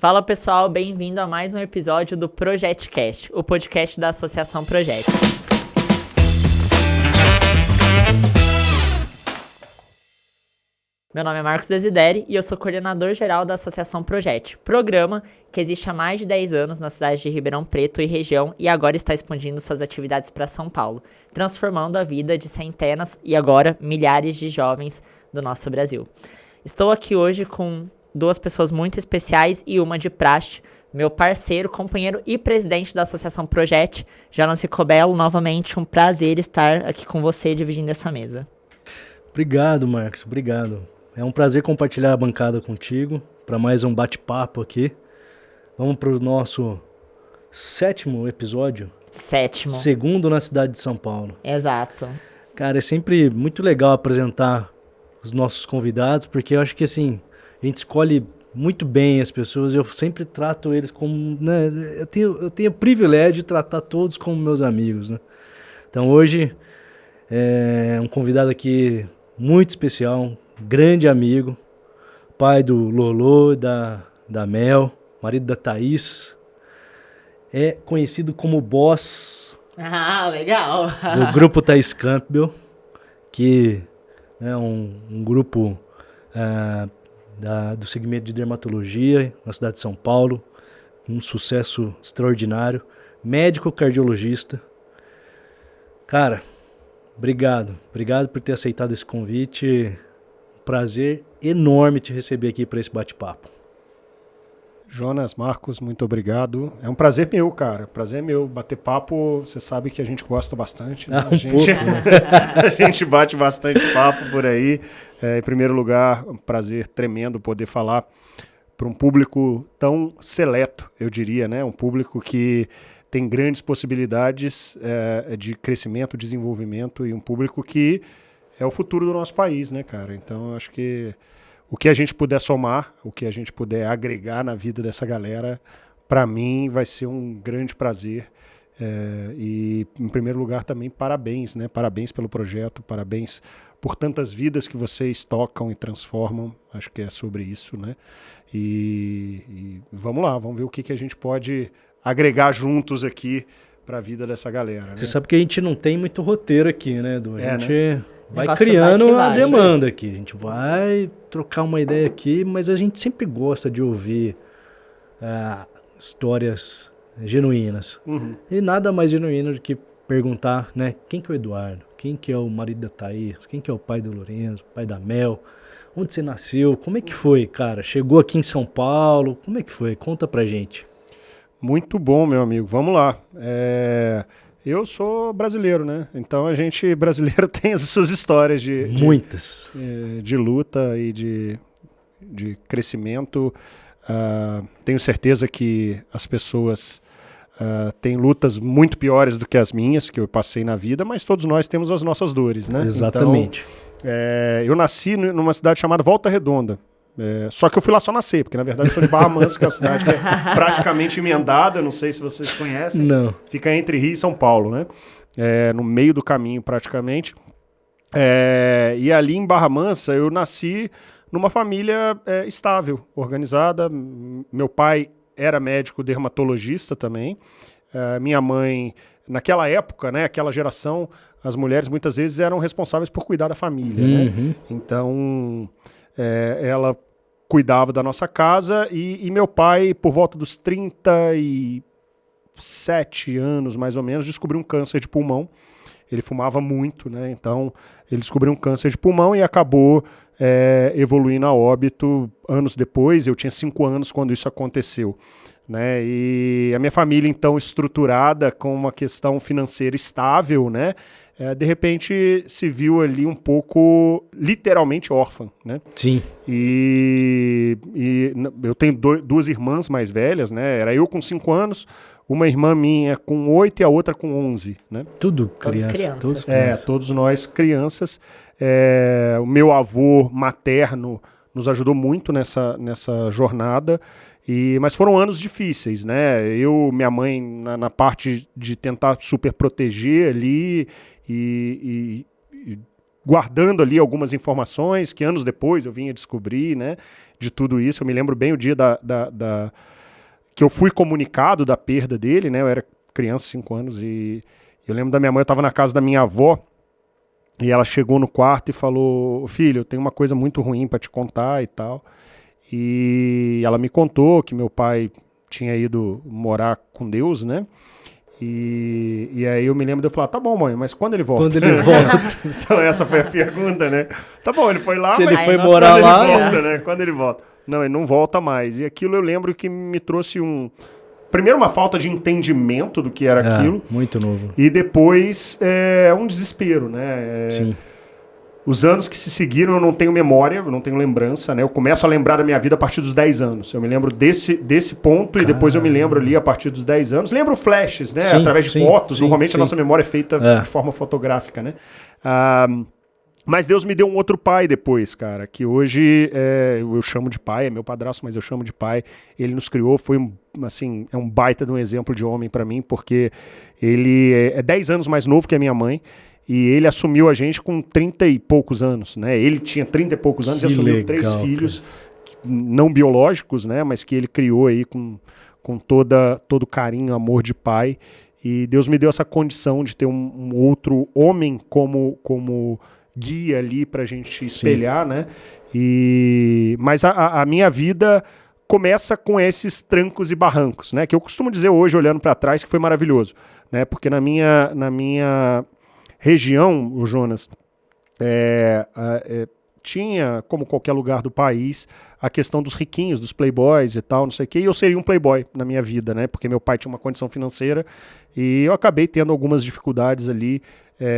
Fala pessoal, bem-vindo a mais um episódio do ProjetCast, o podcast da Associação Projet. Meu nome é Marcos Desideri e eu sou coordenador geral da Associação Projet, programa que existe há mais de 10 anos na cidade de Ribeirão Preto e região e agora está expandindo suas atividades para São Paulo, transformando a vida de centenas e agora milhares de jovens do nosso Brasil. Estou aqui hoje com duas pessoas muito especiais e uma de praxe, meu parceiro, companheiro e presidente da Associação Projet, Jonas Ricobello. Novamente, um prazer estar aqui com você dividindo essa mesa. Obrigado, Marcos, obrigado. É um prazer compartilhar a bancada contigo para mais um bate-papo aqui. Vamos para o nosso 7º episódio. 7º. Segundo na cidade de São Paulo. Exato. Cara, é sempre muito legal apresentar os nossos convidados, porque eu acho que assim, a gente escolhe muito bem as pessoas. Eu sempre trato eles como, né, eu tenho o privilégio de tratar todos como meus amigos, né? Então hoje é um convidado aqui muito especial, um grande amigo, pai do Lolo, da Mel, marido da Thaís, é conhecido como boss Legal. do grupo Thaís Campbell, que é um grupo do segmento de dermatologia na cidade de São Paulo, um sucesso extraordinário, médico cardiologista. Cara, obrigado por ter aceitado esse convite. Prazer enorme te receber aqui para esse bate-papo. Jonas, Marcos, muito obrigado. É um prazer meu, cara. Prazer meu. Bater papo, você sabe que a gente gosta bastante, né? A gente bate bastante papo por aí. Em primeiro lugar, um prazer tremendo poder falar para um público tão seleto, eu diria, né? Um público que tem grandes possibilidades de crescimento, desenvolvimento, e um público que é o futuro do nosso país, né, cara? Então, eu acho que o que a gente puder somar, o que a gente puder agregar na vida dessa galera, para mim vai ser um grande prazer. E, em primeiro lugar, também parabéns, né? Parabéns pelo projeto, parabéns por tantas vidas que vocês tocam e transformam. Acho que é sobre isso, né? E vamos lá, vamos ver o que a gente pode agregar juntos aqui para a vida dessa galera, né? Você sabe que a gente não tem muito roteiro aqui, né, Edu? A gente, né? Vai criando a demanda aqui. A gente vai trocar uma ideia aqui, mas a gente sempre gosta de ouvir histórias genuínas. Uhum. E nada mais genuíno do que perguntar, né, quem que é o Eduardo? Quem que é o marido da Thaís? Quem que é o pai do Lourenço? Pai da Mel? Onde você nasceu? Como é que foi, cara? Chegou aqui em São Paulo? Como é que foi? Conta pra gente. Muito bom, meu amigo. Vamos lá. Eu sou brasileiro, né? Então a gente brasileiro tem as suas histórias muitas de luta e de crescimento. Tenho certeza que as pessoas têm lutas muito piores do que as minhas, que eu passei na vida, mas todos nós temos as nossas dores, né? Exatamente. Então, eu nasci numa cidade chamada Volta Redonda. Só que eu fui lá só nascer, porque na verdade eu sou de Barra Mansa, que é uma cidade que é praticamente emendada, não sei se vocês conhecem. Não. Fica entre Rio e São Paulo, né? No meio do caminho praticamente. E ali em Barra Mansa eu nasci numa família estável, organizada. Meu pai era médico dermatologista também. Minha mãe, naquela época, né, aquela geração, as mulheres muitas vezes eram responsáveis por cuidar da família, né? Então, ela cuidava da nossa casa e meu pai, por volta dos 37 anos, mais ou menos, descobriu um câncer de pulmão. Ele fumava muito, né? Então, ele descobriu um câncer de pulmão e acabou evoluindo a óbito anos depois. Eu tinha 5 anos quando isso aconteceu, né? E a minha família, então, estruturada com uma questão financeira estável, né? De repente se viu ali um pouco, literalmente, órfã, né? Sim. E eu tenho duas irmãs mais velhas, né? Era eu com 5 anos, uma irmã minha com 8 e a outra com 11, né? Tudo Todos crianças. crianças. Todos nós crianças. O meu avô materno nos ajudou muito nessa jornada. Mas foram anos difíceis, né? Minha mãe, na parte de tentar super proteger ali e guardando ali algumas informações que anos depois eu vim a descobrir, né? de tudo isso. Eu me lembro bem o dia que eu fui comunicado da perda dele, né? Eu era criança, 5 anos, e eu lembro da minha mãe, eu estava na casa da minha avó, e ela chegou no quarto e falou: filho, eu tenho uma coisa muito ruim para te contar e tal. E ela me contou que meu pai tinha ido morar com Deus, né? E aí eu me lembro de eu falar: tá bom, mãe, mas quando ele volta? Quando ele volta. Então essa foi a pergunta, né? Tá bom, ele foi lá, Se mas ele foi nossa, morar quando lá... ele volta, né? Quando ele volta? Não, ele não volta mais. E aquilo eu lembro que me trouxe primeiro uma falta de entendimento do que era aquilo. Muito novo. E depois um desespero, né? Sim. Os anos que se seguiram eu não tenho memória, eu não tenho lembrança, né? Eu começo a lembrar da minha vida a partir dos 10 anos. Eu me lembro desse ponto e depois eu me lembro ali a partir dos 10 anos. Lembro flashes, né? Sim, Através de sim, fotos. sim, Normalmente sim. a nossa memória é feita de forma fotográfica, né? Mas Deus me deu um outro pai depois, cara, que hoje eu chamo de pai, é meu padrasto, mas eu chamo de pai. Ele nos criou, foi assim, é um baita de um exemplo de homem pra mim, porque ele é 10 anos mais novo que a minha mãe, e ele assumiu a gente com 30 e poucos anos, né? Ele tinha 30 e poucos anos e assumiu legal, 3 filhos, não biológicos, né? Mas que ele criou aí com todo carinho, amor de pai. E Deus me deu essa condição de ter um outro homem como guia ali pra gente espelhar, né? Mas a minha vida começa com esses trancos e barrancos, né? Que eu costumo dizer hoje, olhando para trás, que foi maravilhoso, né? Porque na minha região, o Jonas, tinha, como qualquer lugar do país, a questão dos riquinhos, dos playboys e tal, não sei o quê, e eu seria um playboy na minha vida, né? Porque meu pai tinha uma condição financeira e eu acabei tendo algumas dificuldades ali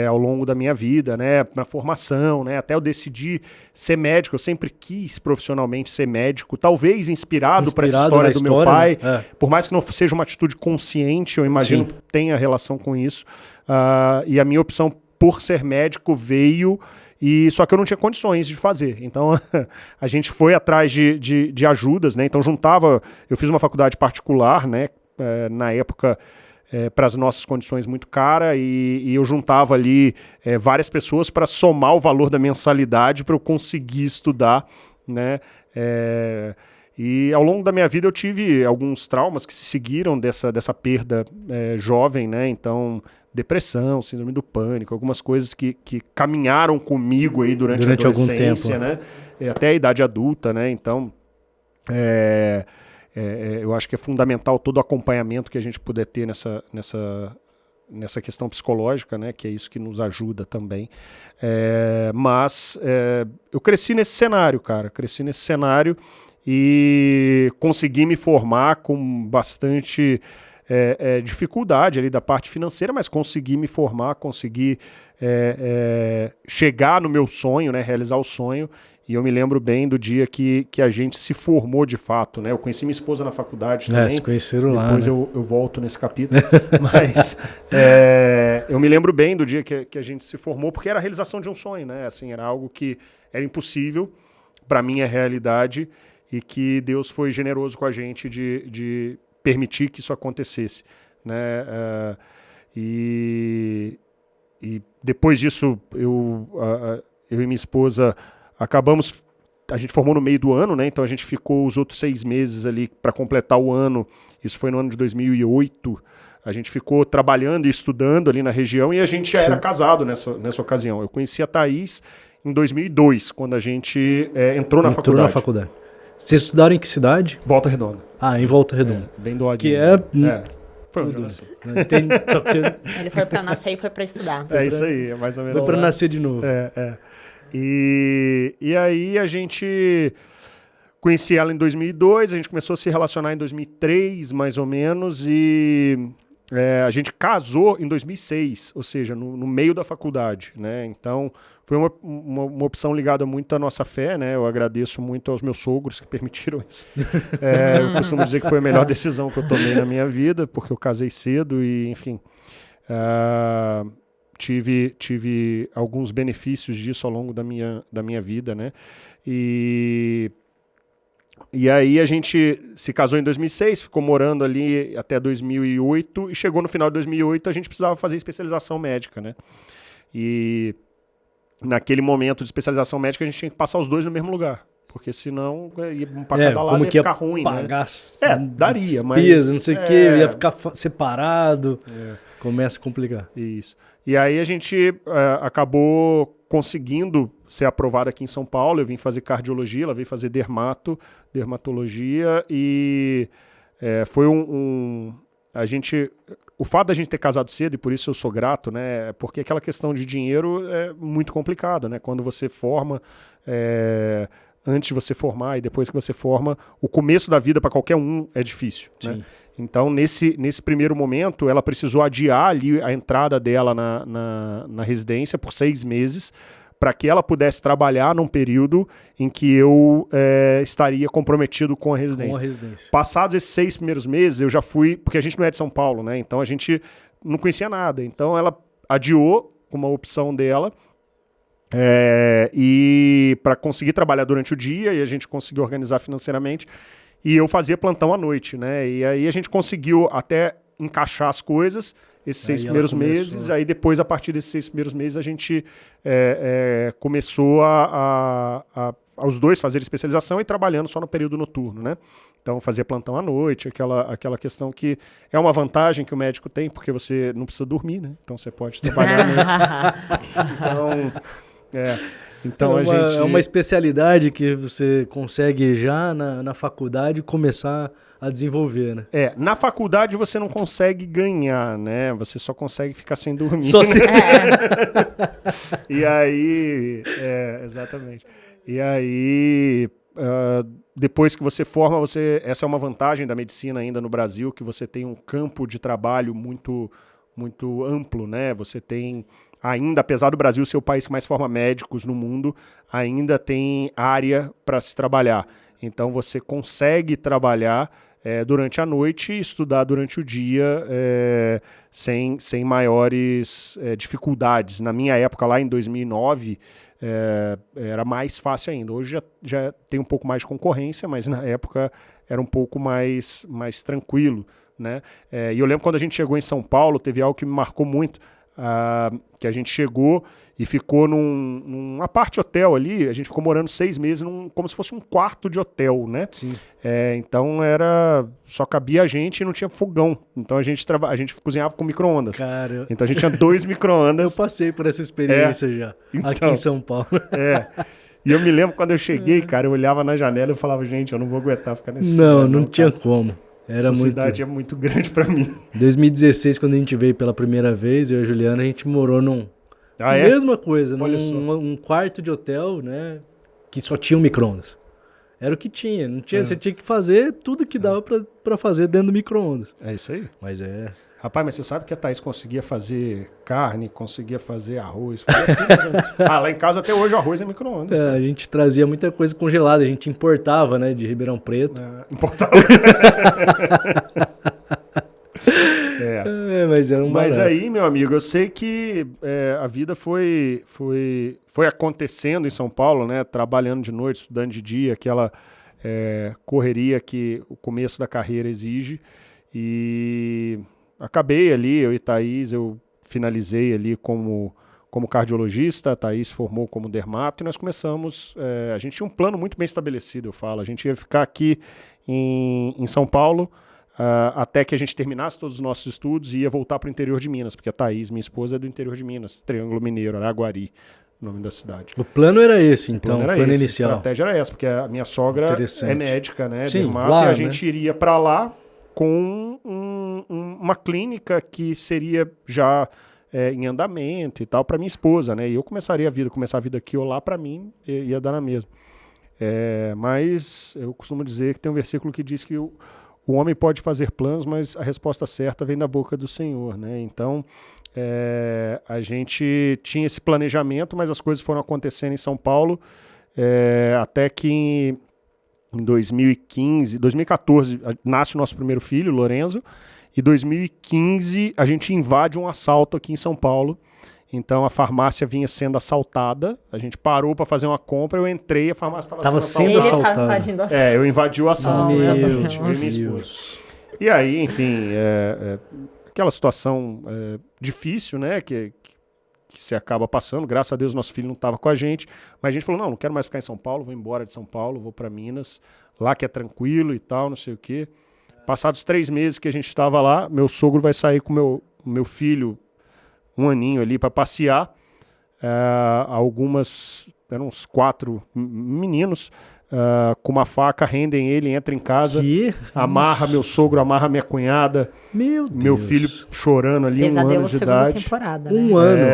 ao longo da minha vida, né? Na formação, né? Até eu decidi ser médico, eu sempre quis profissionalmente ser médico, talvez inspirado para essa história do meu pai, né? Por mais que não seja uma atitude consciente, eu imagino que tenha relação com isso. E a minha opção por ser médico veio, só que eu não tinha condições de fazer. Então a gente foi atrás de ajudas, né? Então eu fiz uma faculdade particular, né? Na época, para as nossas condições muito cara, e eu juntava ali várias pessoas para somar o valor da mensalidade para eu conseguir estudar, né? E ao longo da minha vida eu tive alguns traumas que se seguiram dessa perda jovem, né? Então, depressão, síndrome do pânico, algumas coisas que caminharam comigo aí durante a adolescência, algum tempo, né? Até a idade adulta, né? Então, eu acho que é fundamental todo o acompanhamento que a gente puder ter nessa questão psicológica, né? Que é isso que nos ajuda também. Mas eu cresci nesse cenário, cara. Cresci nesse cenário e consegui me formar com bastante dificuldade ali da parte financeira, mas consegui me formar, consegui chegar no meu sonho, né? Realizar o sonho. E eu me lembro bem do dia que a gente se formou de fato, né? Eu conheci minha esposa na faculdade também. Se conheceram lá, depois, né? eu volto nesse capítulo. Mas eu me lembro bem do dia que a gente se formou, porque era a realização de um sonho, né? Assim, era algo que era impossível para minha realidade e que Deus foi generoso com a gente de permitir que isso acontecesse, né? E depois disso, eu e minha esposa a gente formou no meio do ano, né? Então a gente ficou os outros 6 meses ali para completar o ano. Isso foi no ano de 2008. A gente ficou trabalhando e estudando ali na região e a gente já era casado nessa ocasião. Eu conheci a Thaís em 2002, quando a gente entrou na faculdade. Vocês estudaram em que cidade? Volta Redonda. Em Volta Redonda. Bem do ladinho. Foi onde eu nasci. Ele foi pra nascer e foi pra estudar. Isso aí, é mais ou menos. Foi pra nascer de novo. E aí a gente conheci ela em 2002, a gente começou a se relacionar em 2003, mais ou menos, e a gente casou em 2006, ou seja, no meio da faculdade, né? Então foi uma opção ligada muito à nossa fé, né? Eu agradeço muito aos meus sogros que permitiram isso. Eu costumo dizer que foi a melhor decisão que eu tomei na minha vida, porque eu casei cedo e, enfim... Tive alguns benefícios disso ao longo da minha vida, né? E aí a gente se casou em 2006, ficou morando ali até 2008 e chegou no final de 2008 a gente precisava fazer especialização médica, né? E naquele momento de especialização médica a gente tinha que passar os dois no mesmo lugar. Porque senão ia pra cada lado como ia que ia ficar ruim, né? pagar Daria, mas... despesa, não sei o que, ia ficar separado, começa a complicar. Isso. E aí a gente acabou conseguindo ser aprovado aqui em São Paulo. Eu vim fazer cardiologia, ela veio fazer dermatologia e foi o fato da gente ter casado cedo, e por isso eu sou grato, né? Porque aquela questão de dinheiro é muito complicada, né? Quando você forma, antes de você formar e depois que você forma, o começo da vida para qualquer um é difícil, né? Então, nesse primeiro momento, ela precisou adiar ali a entrada dela na residência por 6 meses, para que ela pudesse trabalhar num período em que eu estaria comprometido com a residência. Passados esses 6 primeiros meses, eu já fui, porque a gente não é de São Paulo, né? Então a gente não conhecia nada. Então ela adiou uma opção dela, e para conseguir trabalhar durante o dia, e a gente conseguiu organizar financeiramente, e eu fazia plantão à noite, né? E aí a gente conseguiu até encaixar as coisas, esses 6 primeiros meses, aí depois, a partir desses 6 primeiros meses, a gente começou os dois fazerem especialização e trabalhando só no período noturno, né? Então, fazia plantão à noite, aquela questão que é uma vantagem que o médico tem, porque você não precisa dormir, né? Então, você pode trabalhar à noite. Então, é uma especialidade que você consegue já na faculdade começar a desenvolver, né? Na faculdade você não consegue ganhar, né? Você só consegue ficar sem dormir. Só se... E aí... exatamente. E aí... depois que você forma, essa é uma vantagem da medicina ainda no Brasil, que você tem um campo de trabalho muito, muito amplo, né? Você tem... Ainda, apesar do Brasil ser o país que mais forma médicos no mundo, ainda tem área para se trabalhar. Então, você consegue trabalhar durante a noite e estudar durante o dia sem maiores dificuldades. Na minha época, lá em 2009, era mais fácil ainda. Hoje já tem um pouco mais de concorrência, mas na época era um pouco mais tranquilo, né? E eu lembro quando a gente chegou em São Paulo, teve algo que me marcou muito. Que a gente chegou e ficou numa parte hotel ali, a gente ficou morando 6 meses como se fosse um quarto de hotel, né? Sim. Então só cabia a gente e não tinha fogão. Então a gente cozinhava com micro-ondas. Cara, então a gente tinha 2 micro-ondas. Eu passei por essa experiência já, aqui em São Paulo. E eu me lembro quando eu cheguei, cara, eu olhava na janela e falava, gente, eu não vou aguentar ficar nesse não tinha como. Essa cidade é muito grande pra mim. Em 2016, quando a gente veio pela primeira vez, eu e a Juliana, a gente morou mesma coisa, num quarto de hotel, né? Que só tinha um micro-ondas. Era o que tinha. Não tinha, você tinha que fazer tudo que dava pra fazer dentro do micro-ondas. É isso aí. Mas Rapaz, mas você sabe que a Thaís conseguia fazer carne, conseguia fazer arroz. Tudo, né? Lá em casa até hoje o arroz é micro-ondas. A gente trazia muita coisa congelada, a gente importava, né, de Ribeirão Preto. Importava. Mas era Mas aí, meu amigo, eu sei que a vida foi acontecendo em São Paulo, né? Trabalhando de noite, estudando de dia, aquela correria que o começo da carreira exige. E acabei ali, eu e Thaís, eu finalizei ali como cardiologista, a Thaís formou como dermato e nós começamos, a gente tinha um plano muito bem estabelecido, eu falo, a gente ia ficar aqui em São Paulo, até que a gente terminasse todos os nossos estudos e ia voltar para o interior de Minas, porque a Thaís, minha esposa, é do interior de Minas, Triângulo Mineiro, Araguari, o nome da cidade. O plano era esse, então, o plano inicial. A estratégia era essa, porque a minha sogra é médica, né, sim, dermato, claro, e a gente iria para lá com uma clínica que seria já em andamento e tal para minha esposa, né? E eu começar a vida aqui ou lá, para mim ia dar na mesma. Mas eu costumo dizer que tem um versículo que diz que o homem pode fazer planos, mas a resposta certa vem da boca do Senhor, né? Então a gente tinha esse planejamento, mas as coisas foram acontecendo em São Paulo até que em 2014, nasce o nosso primeiro filho, Lorenzo, e 2015 a gente invade um assalto aqui em São Paulo. Então a farmácia vinha sendo assaltada, a gente parou para fazer uma compra, eu entrei, a farmácia estava sendo assaltada. Eu invadi o assalto, exatamente, eu e minha esposa. E aí, enfim, aquela situação difícil, né, que você acaba passando. Graças a Deus, nosso filho não estava com a gente. Mas a gente falou, não quero mais ficar em São Paulo, vou embora de São Paulo, vou para Minas, lá que é tranquilo e tal, não sei o quê. Passados 3 meses que a gente estava lá, meu sogro vai sair com meu filho, 1 aninho ali, para passear. Eram uns 4 meninos, com uma faca, rendem ele, entra em casa, amarra meu sogro, amarra minha cunhada, meu filho chorando ali, Pesadelo 1 ano de segunda idade. temporada, né? 1 ano.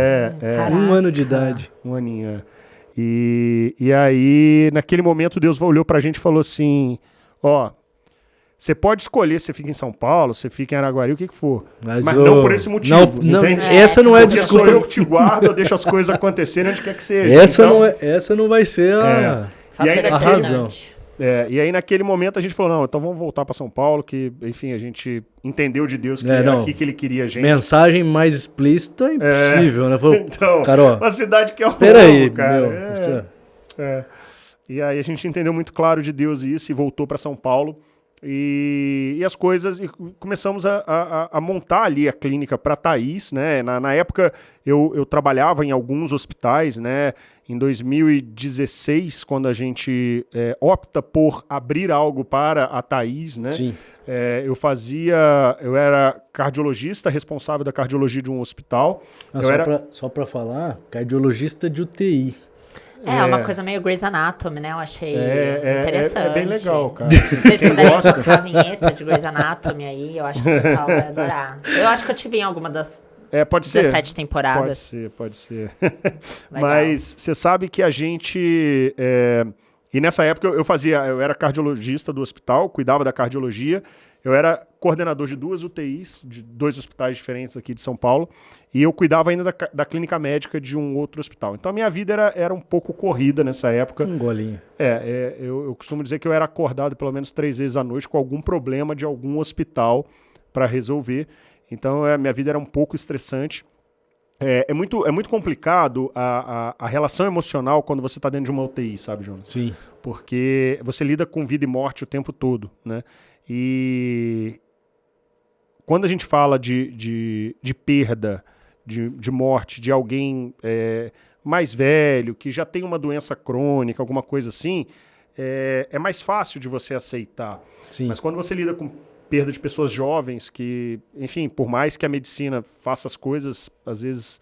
1 ano de Caraca. idade. 1 aninho, E aí, naquele momento, Deus olhou pra gente e falou assim, você pode escolher se você fica em São Paulo, se fica em Araguari, o que for. Mas não por esse motivo, entende? Essa não é Porque sou desculpa. eu que te guardo, eu deixo as coisas acontecerem onde quer que seja. Essa não vai ser E aí, a razão. E aí, naquele momento, a gente falou, não, então vamos voltar para São Paulo, que, enfim, a gente entendeu de Deus que era aqui que ele queria a gente. Mensagem mais explícita é impossível, né? Falou, então, Carol, uma cidade que é um peraí, cara. E aí a gente entendeu muito claro de Deus isso e voltou para São Paulo. E as coisas, e começamos a montar ali a clínica para Thaís, né? Na época eu trabalhava em alguns hospitais, né? Em 2016, quando a gente opta por abrir algo para a Thaís, né? Sim. Eu era cardiologista, responsável da cardiologia de um hospital. Só para falar, cardiologista de UTI. É uma coisa meio Grey's Anatomy, né? Eu achei interessante. É bem legal, cara. Se vocês puderem tocar a vinheta de Grey's Anatomy aí, eu acho que o pessoal vai adorar. Eu acho que eu tive em alguma das pode 17 temporadas. Pode ser. Mas você sabe que a gente... E nessa época eu era cardiologista do hospital, cuidava da cardiologia. Eu era coordenador de 2 UTIs, de 2 hospitais diferentes aqui de São Paulo, e eu cuidava ainda da clínica médica de um outro hospital. Então a minha vida era um pouco corrida nessa época. Um golinho. Eu costumo dizer que eu era acordado pelo menos 3 vezes à noite com algum problema de algum hospital para resolver. Então a minha vida era um pouco estressante. É muito complicado a relação emocional quando você está dentro de uma UTI, sabe, Jonas? Sim. Porque você lida com vida e morte o tempo todo, né? E quando a gente fala de perda, de morte, de alguém mais velho, que já tem uma doença crônica, alguma coisa assim, é mais fácil de você aceitar. Sim. Mas quando você lida com perda de pessoas jovens, que, enfim, por mais que a medicina faça as coisas, às vezes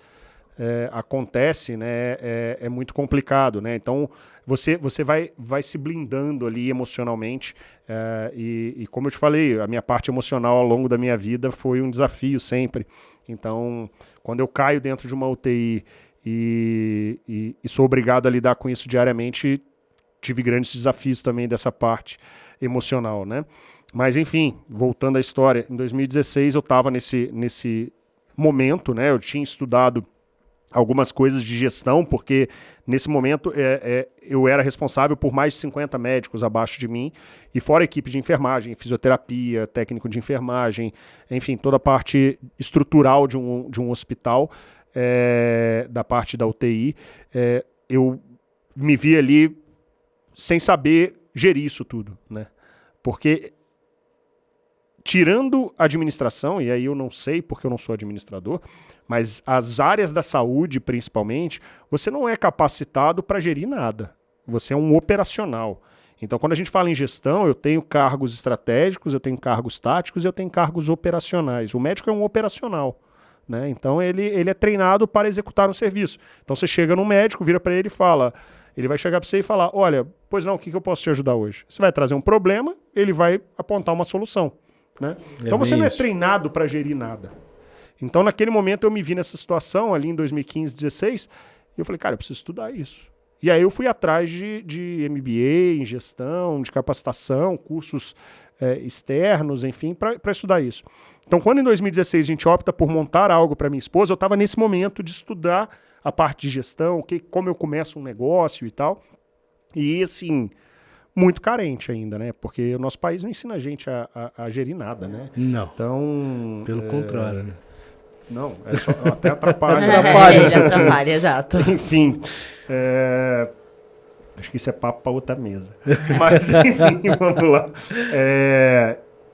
acontece, né? É muito complicado, né? Então, você vai se blindando ali emocionalmente. E como eu te falei, a minha parte emocional ao longo da minha vida foi um desafio sempre. Então, quando eu caio dentro de uma UTI e sou obrigado a lidar com isso diariamente, tive grandes desafios também dessa parte emocional, né? Mas, enfim, voltando à história, em 2016 eu estava nesse momento, né? Eu tinha estudado algumas coisas de gestão, porque nesse momento eu era responsável por mais de 50 médicos abaixo de mim, e fora a equipe de enfermagem, fisioterapia, técnico de enfermagem, enfim, toda a parte estrutural de um hospital, da parte da UTI. Eu me vi ali sem saber gerir isso tudo, né? Porque tirando a administração, e aí eu não sei porque eu não sou administrador, mas as áreas da saúde, principalmente, você não é capacitado para gerir nada. Você é um operacional. Então, quando a gente fala em gestão, eu tenho cargos estratégicos, eu tenho cargos táticos e eu tenho cargos operacionais. O médico é um operacional, né? Então, ele é treinado para executar um serviço. Então, você chega no médico, vira para ele e fala... Ele vai chegar para você e falar, olha, pois não, o que eu posso te ajudar hoje? Você vai trazer um problema, ele vai apontar uma solução, né? Então você não é treinado para gerir nada. Então naquele momento eu me vi nessa situação ali em 2015, 2016, e eu falei, cara, eu preciso estudar isso. E aí eu fui atrás de MBA em gestão, de capacitação, cursos externos, enfim, para estudar isso. Então quando em 2016 a gente opta por montar algo para minha esposa, eu estava nesse momento de estudar a parte de gestão, como eu começo um negócio e tal. E, assim, muito carente ainda, né? Porque o nosso país não ensina a gente a gerir nada, né? Não. Então... Pelo contrário, né? Não, só até atrapalha. Ele atrapalha, exato. Enfim, acho que isso é papo para outra mesa. Mas, enfim, vamos lá.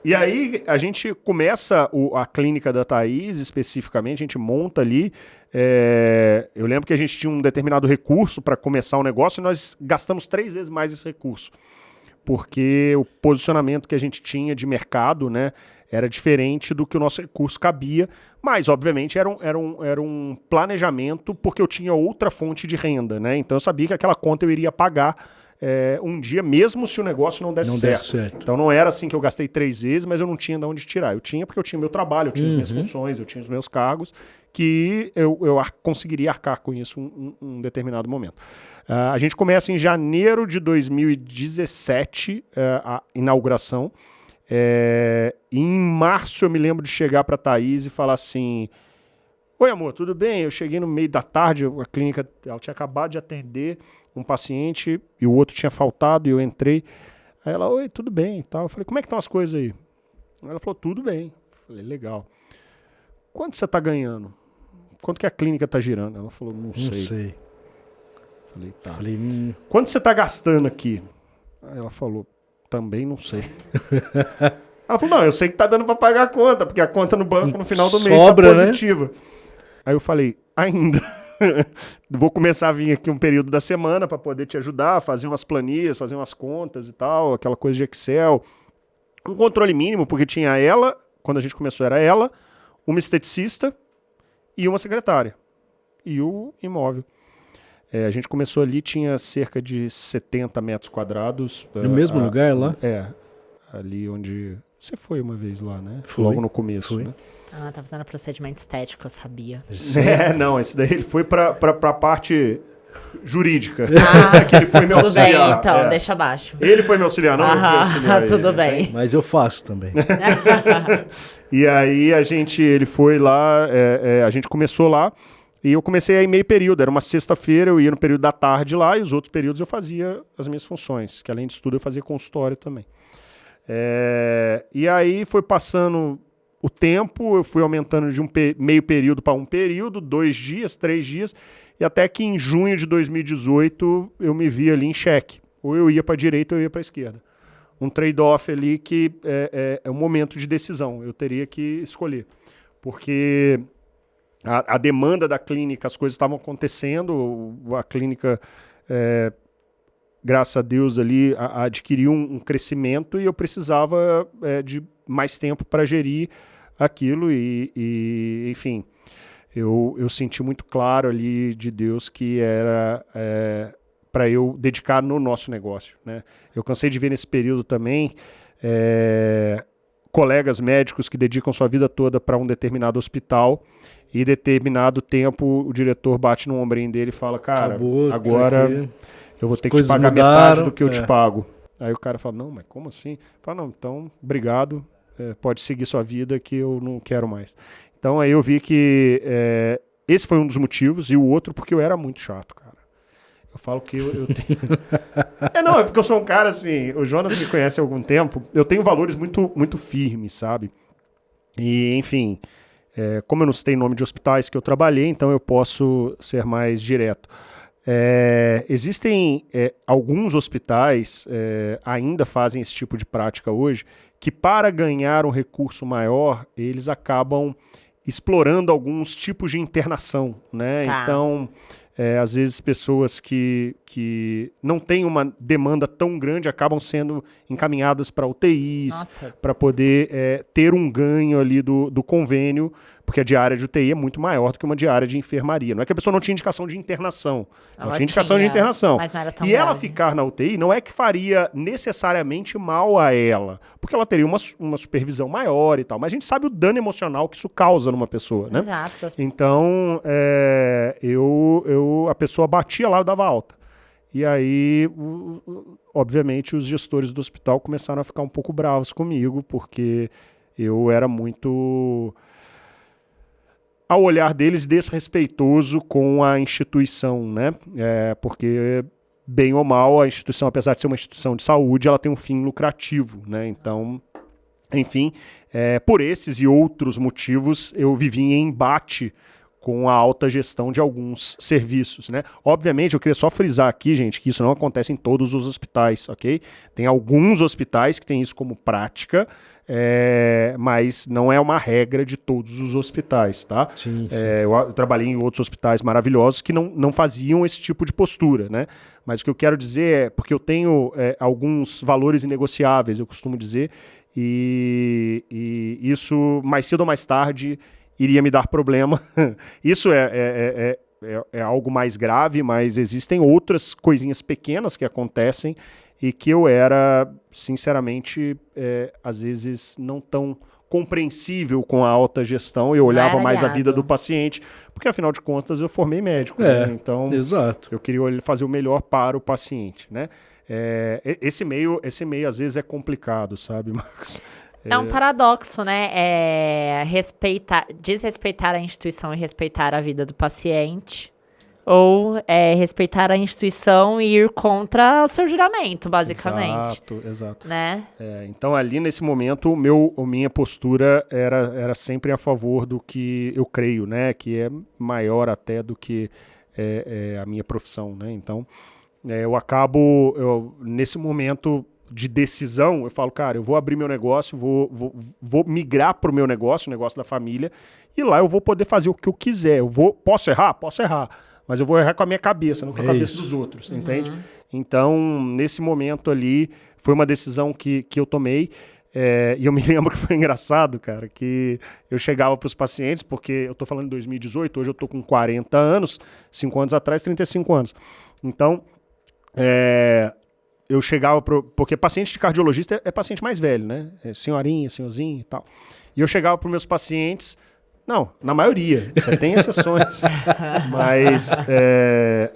E aí a gente começa a clínica da Thaís, especificamente, a gente monta ali. Eu lembro que a gente tinha um determinado recurso para começar o negócio e nós gastamos 3 vezes mais esse recurso. Porque o posicionamento que a gente tinha de mercado, né, era diferente do que o nosso recurso cabia, mas obviamente era um planejamento porque eu tinha outra fonte de renda, né? Então eu sabia que aquela conta eu iria pagar um dia, mesmo se o negócio não desse certo. Então não era assim que eu gastei 3 vezes, mas eu não tinha de onde tirar. Eu tinha porque eu tinha meu trabalho, eu tinha as minhas funções, eu tinha os meus cargos, que eu conseguiria arcar com isso um determinado momento. A gente começa em janeiro de 2017, a inauguração. E em março eu me lembro de chegar para a Thaís e falar assim: oi amor, tudo bem? Eu cheguei no meio da tarde, a clínica ela tinha acabado de atender um paciente e o outro tinha faltado e eu entrei. Aí ela, oi, tudo bem e tal. Eu falei, como é que estão as coisas aí? Ela falou, tudo bem. Eu falei, legal. Quanto você está ganhando? Quanto que a clínica está girando? Ela falou, não sei. Falei, tá. Quanto você está gastando aqui? Aí ela falou, também não sei. Ela falou, não, eu sei que tá dando para pagar a conta, porque a conta no banco no final do mês tá positiva. Né? Aí eu falei, ainda. Vou começar a vir aqui um período da semana para poder te ajudar, fazer umas planilhas, fazer umas contas e tal, aquela coisa de Excel. Um controle mínimo, porque tinha ela, quando a gente começou era ela, uma esteticista e uma secretária. E o imóvel. A gente começou ali, tinha cerca de 70 metros quadrados. No mesmo lugar lá? Ali onde... Você foi uma vez lá, né? Fui. Logo no começo, né? Tá fazendo procedimento estético, eu sabia. Não, esse daí ele foi pra parte jurídica. Que ele foi meu tudo auxiliar. Bem, então, deixa abaixo. Ele foi meu auxiliar, não eu fui auxiliar tudo ele, bem. Mas eu faço também. E aí ele foi lá, a gente começou lá, e eu comecei aí meio período, era uma sexta-feira, eu ia no período da tarde lá, e os outros períodos eu fazia as minhas funções, que além de estudo eu fazia consultório também. E aí foi passando o tempo, eu fui aumentando de meio período para um período, 2 dias, 3 dias, e até que em junho de 2018 eu me vi ali em xeque. Ou eu ia para a direita ou eu ia para a esquerda. Um trade-off ali que é um momento de decisão, eu teria que escolher. Porque a demanda da clínica, as coisas estavam acontecendo, a clínica... graças a Deus ali adquiriu um crescimento e eu precisava de mais tempo para gerir aquilo e enfim, eu senti muito claro ali de Deus que era para eu dedicar no nosso negócio, né? Eu cansei de ver nesse período também colegas médicos que dedicam sua vida toda para um determinado hospital e determinado tempo o diretor bate no ombrinho dele e fala, cara, acabou, agora... eu vou ter que te pagar metade do que eu te pago. Aí o cara fala, não, mas como assim? Fala, não, então, obrigado, pode seguir sua vida que eu não quero mais. Então aí eu vi que esse foi um dos motivos, e o outro porque eu era muito chato, cara. Eu falo que eu tenho... é porque eu sou um cara assim, o Jonas me conhece há algum tempo, eu tenho valores muito, muito firmes, sabe? E, enfim, como eu não citei nome de hospitais que eu trabalhei, então eu posso ser mais direto. Existem alguns hospitais ainda fazem esse tipo de prática hoje, que para ganhar um recurso maior, eles acabam explorando alguns tipos de internação, né? Tá. Então, às vezes pessoas que não têm uma demanda tão grande acabam sendo encaminhadas para UTIs, para poder ter um ganho ali do convênio, porque a diária de UTI é muito maior do que uma diária de enfermaria. Não é que a pessoa não tinha indicação de internação, ela tinha indicação de internação. Mas não era tão e grave. Ela ficar na UTI não é que faria necessariamente mal a ela, porque ela teria uma supervisão maior e tal, mas a gente sabe o dano emocional que isso causa numa pessoa, né? Exato. Então, a pessoa batia lá e dava alta. E aí, obviamente, os gestores do hospital começaram a ficar um pouco bravos comigo, porque eu era muito... ao olhar deles, desrespeitoso com a instituição, né? Porque, bem ou mal, a instituição, apesar de ser uma instituição de saúde, ela tem um fim lucrativo, né? Então, enfim, por esses e outros motivos, eu vivi em embate com a alta gestão de alguns serviços, né? Obviamente, eu queria só frisar aqui, gente, que isso não acontece em todos os hospitais, ok? Tem alguns hospitais que têm isso como prática, mas não é uma regra de todos os hospitais, tá? Sim, sim. Eu trabalhei em outros hospitais maravilhosos que não faziam esse tipo de postura, né? Mas o que eu quero dizer é, porque eu tenho alguns valores inegociáveis, eu costumo dizer, e isso, mais cedo ou mais tarde, iria me dar problema. Isso é algo mais grave, mas existem outras coisinhas pequenas que acontecem e que eu era, sinceramente, às vezes não tão compreensível com a alta gestão. Eu olhava mais a vida do paciente, porque afinal de contas eu formei médico, né? Então exato. Eu queria fazer o melhor para o paciente, né? Esse meio às vezes é complicado, sabe, Marcos? É um paradoxo, né? Desrespeitar a instituição e respeitar a vida do paciente. Ou respeitar a instituição e ir contra o seu juramento, basicamente. Exato. Né? Então, ali nesse momento, minha postura era sempre a favor do que eu creio, né? Que é maior até do que a minha profissão, né? Então, nesse momento de decisão, eu falo, cara, eu vou abrir meu negócio, vou migrar para o meu negócio, o negócio da família, e lá eu vou poder fazer o que eu quiser. Posso errar? Posso errar. Mas eu vou errar com a minha cabeça, não com a cabeça dos outros, entende? Então, nesse momento ali, foi uma decisão que eu tomei, e eu me lembro que foi engraçado, cara, que eu chegava para os pacientes, porque eu tô falando em 2018, hoje eu tô com 40 anos, 5 anos atrás, 35 anos. Então, eu chegava porque paciente de cardiologista é paciente mais velho, né? Senhorinha, senhorzinho e tal. E eu chegava para os meus pacientes, não, na maioria, você tem exceções, mas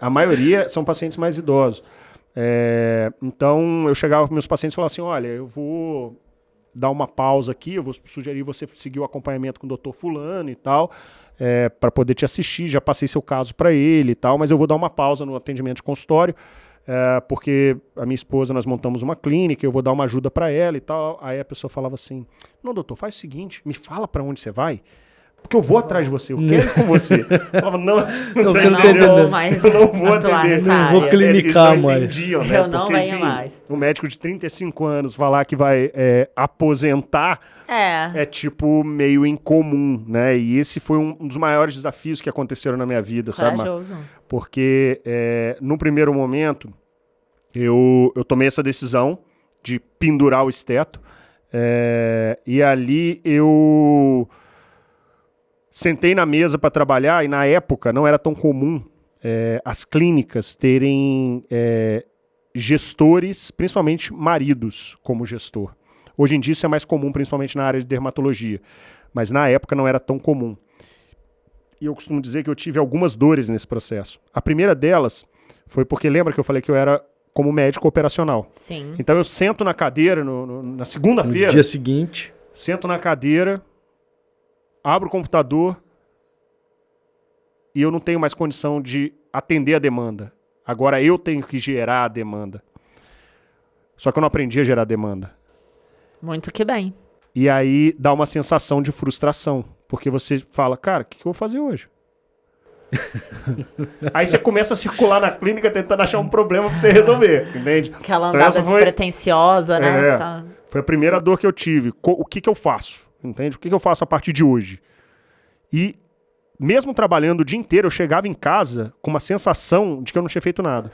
a maioria são pacientes mais idosos. Então eu chegava para meus pacientes e falava assim, olha, eu vou dar uma pausa aqui, eu vou sugerir você seguir o acompanhamento com o doutor fulano e tal, para poder te assistir, já passei seu caso para ele e tal, mas eu vou dar uma pausa no atendimento de consultório, porque a minha esposa, nós montamos uma clínica, eu vou dar uma ajuda para ela e tal. Aí a pessoa falava assim, não, doutor, faz o seguinte, me fala para onde você vai, porque eu vou atrás de você, eu quero ir com você. Eu falava, não, você não vou mais eu não vou atender, não vou clinicar mais. Né? Eu não venho mais. Um médico de 35 anos falar que vai aposentar é tipo meio incomum, né? E esse foi um dos maiores desafios que aconteceram na minha vida, Corajoso. sabe? Porque no primeiro momento eu tomei essa decisão de pendurar o esteto, e ali eu sentei na mesa para trabalhar, e na época não era tão comum as clínicas terem gestores, principalmente maridos, como gestor. Hoje em dia isso é mais comum, principalmente na área de dermatologia, mas na época não era tão comum. E eu costumo dizer que eu tive algumas dores nesse processo. A primeira delas foi porque, lembra que eu falei que eu era como médico operacional? Sim. Então eu sento na cadeira na segunda-feira. No dia seguinte. Sento na cadeira, abro o computador e eu não tenho mais condição de atender a demanda. Agora eu tenho que gerar a demanda. Só que eu não aprendi a gerar demanda. Muito que bem. E aí dá uma sensação de frustração. Porque você fala, cara, o que eu vou fazer hoje? Aí você começa a circular na clínica tentando achar um problema pra você resolver, entende? Aquela andada despretensiosa, né? Foi a primeira dor que eu tive. O que eu faço? Entende? O que eu faço a partir de hoje? E mesmo trabalhando o dia inteiro, eu chegava em casa com uma sensação de que eu não tinha feito nada.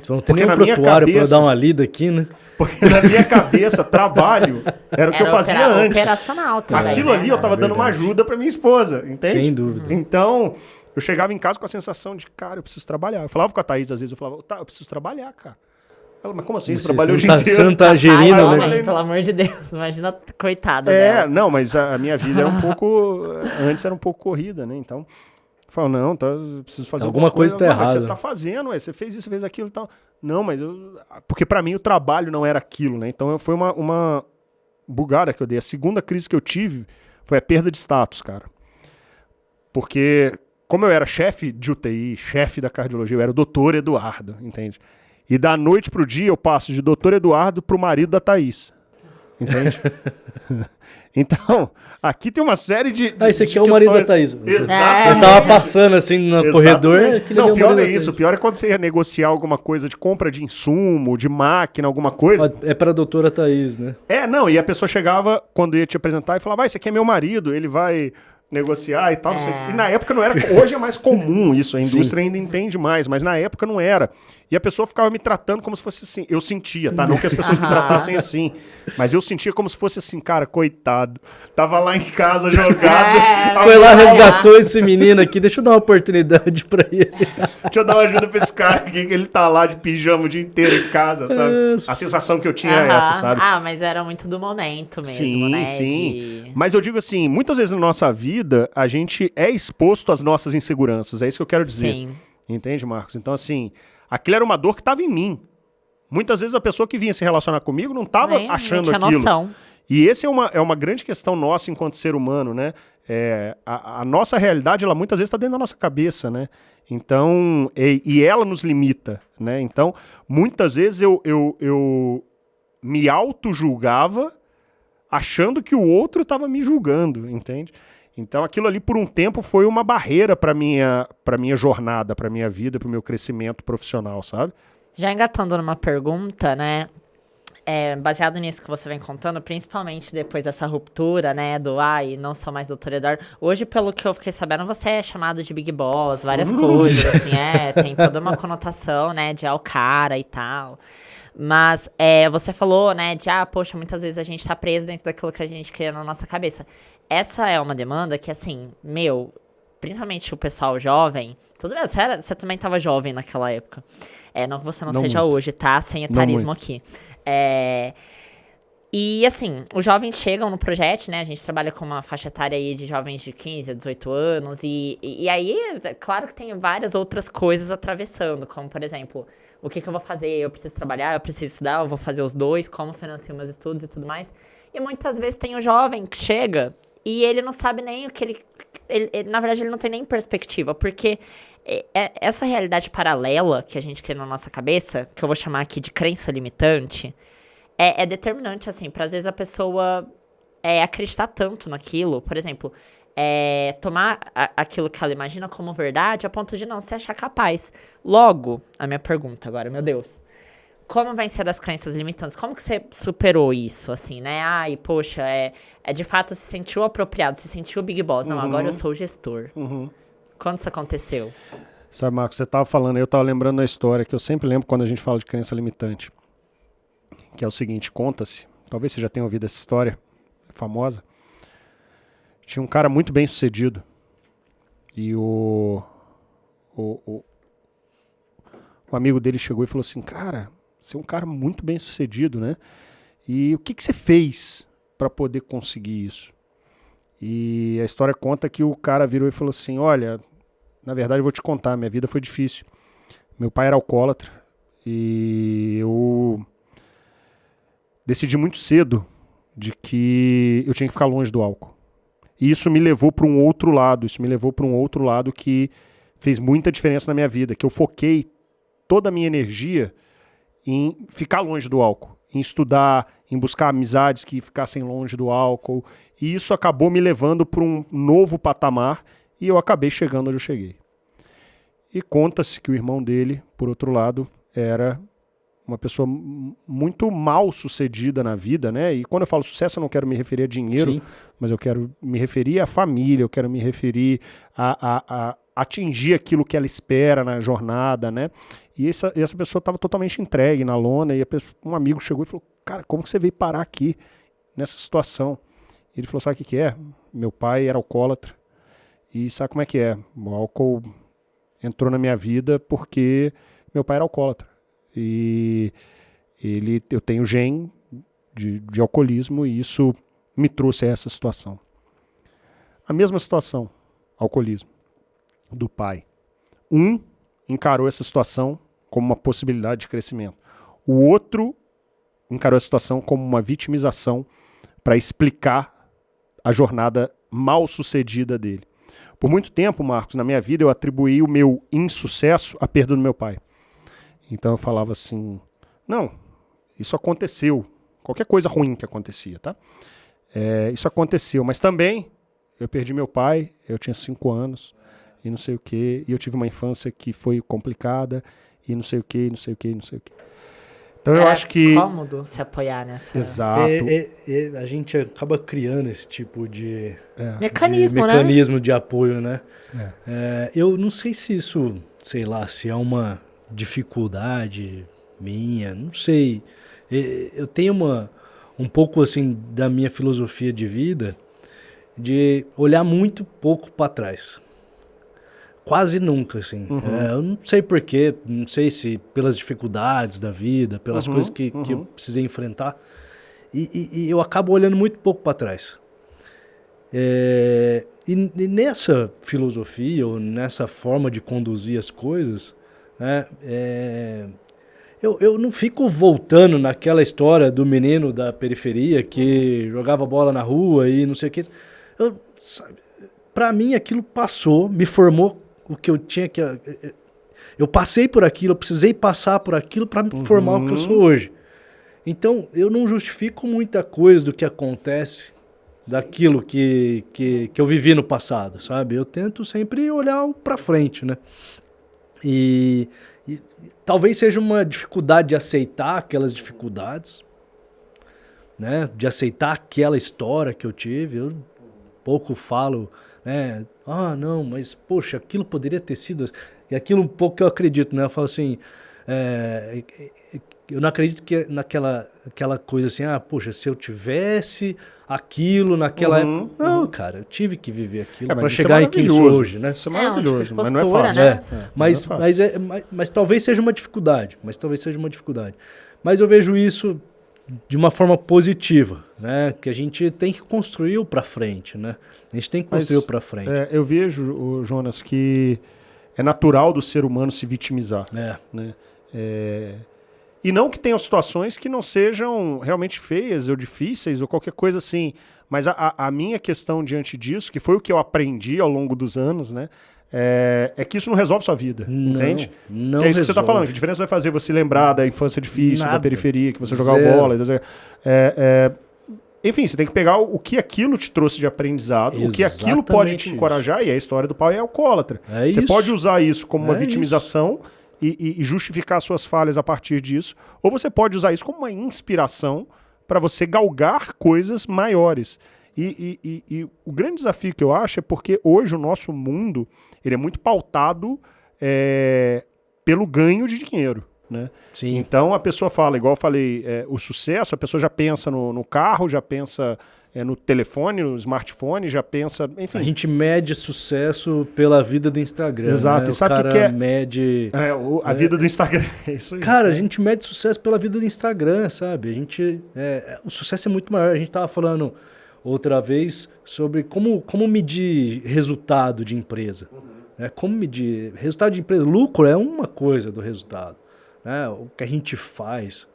Você não tem nem um prontuário para dar uma lida aqui, né? Porque na minha cabeça, trabalho era o que eu fazia antes. Operacional também. Aquilo ali eu tava dando uma ajuda para minha esposa, entende? Sem dúvida. Então, eu chegava em casa com a sensação de, cara, eu preciso trabalhar. Eu falava com a Thaís, às vezes, eu falava, tá, eu preciso trabalhar, cara. Ela, mas como assim? Você trabalhou o dia inteiro? Você não tá gerindo, né? Pelo amor de Deus, imagina, coitada dela. Não, mas a minha vida era um pouco... Antes era um pouco corrida, né? Então, eu falo, não, eu preciso fazer alguma coisa. Tá errada. Você tá fazendo, você fez isso, fez aquilo e tal. Não, mas porque pra mim o trabalho não era aquilo, né? Então foi uma bugada que eu dei. A segunda crise que eu tive foi a perda de status, cara. Porque como eu era chefe de UTI, chefe da cardiologia, eu era o doutor Eduardo, entende? E da noite pro dia eu passo de doutor Eduardo pro marido da Thaís. entende? Então, aqui tem uma série de esse aqui é o marido da Thaís. Exato. Eu tava passando assim no corredor. Não, pior é isso. O pior é quando você ia negociar alguma coisa de compra de insumo, de máquina, alguma coisa. É pra doutora Thaís, né? Não, e a pessoa chegava quando ia te apresentar e falava, esse aqui é meu marido, ele vai negociar e tal, não sei. E na época não era, hoje é mais comum isso, a indústria ainda entende mais, mas na época não era. E a pessoa ficava me tratando como se fosse assim, eu sentia, tá? Não que as pessoas me tratassem assim, mas eu sentia como se fosse assim, cara, coitado, tava lá em casa jogado. Foi lá, resgatou esse menino aqui, deixa eu dar uma oportunidade pra ele. Deixa eu dar uma ajuda pra esse cara aqui, que ele tá lá de pijama o dia inteiro em casa, sabe? A sensação que eu tinha era essa, sabe? Mas era muito do momento mesmo, sim, né? Sim. Mas eu digo assim, muitas vezes na nossa vida, a gente é exposto às nossas inseguranças, é isso que eu quero dizer. Sim. Entende, Marcos? Então, assim, aquilo era uma dor que estava em mim. Muitas vezes a pessoa que vinha se relacionar comigo não estava achando aquilo. Noção. E esse é uma grande questão nossa enquanto ser humano, né? A nossa realidade, ela muitas vezes está dentro da nossa cabeça, né? Então, e ela nos limita, né? Então, muitas vezes eu me auto-julgava achando que o outro estava me julgando, entende? Então, aquilo ali, por um tempo, foi uma barreira para minha jornada, para minha vida, para o meu crescimento profissional, sabe? Já engatando numa pergunta, né? Baseado nisso que você vem contando, principalmente depois dessa ruptura, né? Não sou mais doutor Eduardo. Hoje, pelo que eu fiquei sabendo, você é chamado de Big Boss, várias coisas, assim, tem toda uma conotação, né? De cara e tal. Mas você falou, né, poxa, muitas vezes a gente tá preso dentro daquilo que a gente cria na nossa cabeça. Essa é uma demanda que, assim, principalmente o pessoal jovem, tudo bem, você também tava jovem naquela época. Não que você não seja muito. Hoje, tá? Sem etarismo aqui. E, assim, os jovens chegam no projeto, né? A gente trabalha com uma faixa etária aí de jovens de 15 a 18 anos. E aí, claro que tem várias outras coisas atravessando, como, por exemplo, o que eu vou fazer? Eu preciso trabalhar, eu preciso estudar, eu vou fazer os dois, como financio meus estudos e tudo mais. E muitas vezes tem o jovem que chega e ele não sabe nem o que ele na verdade, ele não tem nem perspectiva, porque essa realidade paralela que a gente cria na nossa cabeça, que eu vou chamar aqui de crença limitante, é determinante, assim, para às vezes a pessoa acreditar tanto naquilo, por exemplo, tomar aquilo que ela imagina como verdade a ponto de não se achar capaz. Logo, a minha pergunta agora, meu Deus, como vencer das crenças limitantes? Como que você superou isso, assim, né? Poxa, de fato se sentiu apropriado, se sentiu Big Boss. Não, agora eu sou o gestor. Quando isso aconteceu? Sabe, Marcos, você estava falando, eu estava lembrando da história, que eu sempre lembro quando a gente fala de crença limitante. Que é o seguinte, conta-se, talvez você já tenha ouvido essa história, famosa. Tinha um cara muito bem sucedido. E o amigo dele chegou e falou assim, cara, você é um cara muito bem sucedido, né? E o que você fez para poder conseguir isso? E a história conta que o cara virou e falou assim, olha, na verdade eu vou te contar, minha vida foi difícil. Meu pai era alcoólatra e eu decidi muito cedo de que eu tinha que ficar longe do álcool. E isso me levou para um outro lado, que fez muita diferença na minha vida, que eu foquei toda a minha energia em ficar longe do álcool, em estudar, em buscar amizades que ficassem longe do álcool. E isso acabou me levando para um novo patamar e eu acabei chegando onde eu cheguei. E conta-se que o irmão dele, por outro lado, era uma pessoa muito mal sucedida na vida, né? E quando eu falo sucesso, eu não quero me referir a dinheiro, sim, mas eu quero me referir à família, eu quero me referir a atingir aquilo que ela espera na jornada, né? E essa pessoa estava totalmente entregue na lona, e um amigo chegou e falou, cara, como que você veio parar aqui, nessa situação? E ele falou, sabe o que é? Meu pai era alcoólatra, e sabe como é que é? O álcool entrou na minha vida porque meu pai era alcoólatra. E eu tenho gene de alcoolismo e isso me trouxe a essa situação. A mesma situação, alcoolismo, do pai. Um encarou essa situação como uma possibilidade de crescimento. O outro encarou a situação como uma vitimização para explicar a jornada mal sucedida dele. Por muito tempo, Marcos, na minha vida eu atribuí o meu insucesso à perda do meu pai. Então eu falava assim, não, isso aconteceu qualquer coisa ruim que acontecia, tá? Isso aconteceu, mas também eu perdi meu pai, eu tinha 5 anos, e não sei o quê, e eu tive uma infância que foi complicada, e não sei o quê, não sei o quê, não sei o quê. Então eu acho que... É cômodo se apoiar nessa... Exato. A gente acaba criando esse tipo de mecanismo, de apoio, né? Eu não sei se isso, sei lá, se é uma dificuldade minha, não sei. Eu tenho um pouco assim da minha filosofia de vida de olhar muito pouco para trás. Quase nunca, assim. Eu não sei porquê, não sei se pelas dificuldades da vida, pelas coisas que eu precisei enfrentar. E eu acabo olhando muito pouco para trás. E nessa filosofia, ou nessa forma de conduzir as coisas, né, eu não fico voltando naquela história do menino da periferia que jogava bola na rua e não sei o que. Para mim, aquilo passou, me formou o que eu tinha que... Eu passei por aquilo, eu precisei passar por aquilo para me formar o que eu sou hoje. Então, eu não justifico muita coisa do que acontece, daquilo que eu vivi no passado, sabe? Eu tento sempre olhar para frente, né? E talvez seja uma dificuldade de aceitar aquelas dificuldades, né? De aceitar aquela história que eu tive. Eu pouco falo, né? Não, mas poxa, aquilo poderia ter sido... E aquilo um pouco que eu acredito, né? Eu falo assim, eu não acredito que aquela coisa assim, poxa, se eu tivesse aquilo naquela época... Não, cara, eu tive que viver aquilo para chegar em quem sou hoje, né? Isso é maravilhoso, mas não é postura, fácil. né? Mas talvez seja uma dificuldade, Mas eu vejo isso de uma forma positiva, né? Que a gente tem que construir o para frente, né? A gente tem que construir o para frente. Eu vejo, Jonas, que é natural do ser humano se vitimizar. Né? E não que tenham situações que não sejam realmente feias ou difíceis ou qualquer coisa assim, mas a minha questão diante disso, que foi o que eu aprendi ao longo dos anos, né? É que isso não resolve sua vida, entende? Não é isso que você está falando. Que diferença vai fazer você lembrar da infância difícil, da periferia, que você jogava bola. Enfim, você tem que pegar o que aquilo te trouxe de aprendizado, o que aquilo pode te encorajar, e a história do pai é alcoólatra. Você pode usar isso como uma vitimização e justificar suas falhas a partir disso, ou você pode usar isso como uma inspiração para você galgar coisas maiores. E o grande desafio que eu acho é porque hoje o nosso mundo ele é muito pautado pelo ganho de dinheiro. Né? Sim. Então a pessoa fala, igual eu falei, o sucesso, a pessoa já pensa no carro, já pensa no telefone, no smartphone, já pensa, enfim. A gente mede sucesso pela vida do Instagram. Exato. Né? E sabe o que é? Mede a vida do Instagram. É isso aí. Cara, a gente mede sucesso pela vida do Instagram, sabe? O sucesso é muito maior. A gente tava falando outra vez sobre como medir resultado de empresa. Como medir resultado de empresa. Lucro é uma coisa do resultado. O que a gente faz,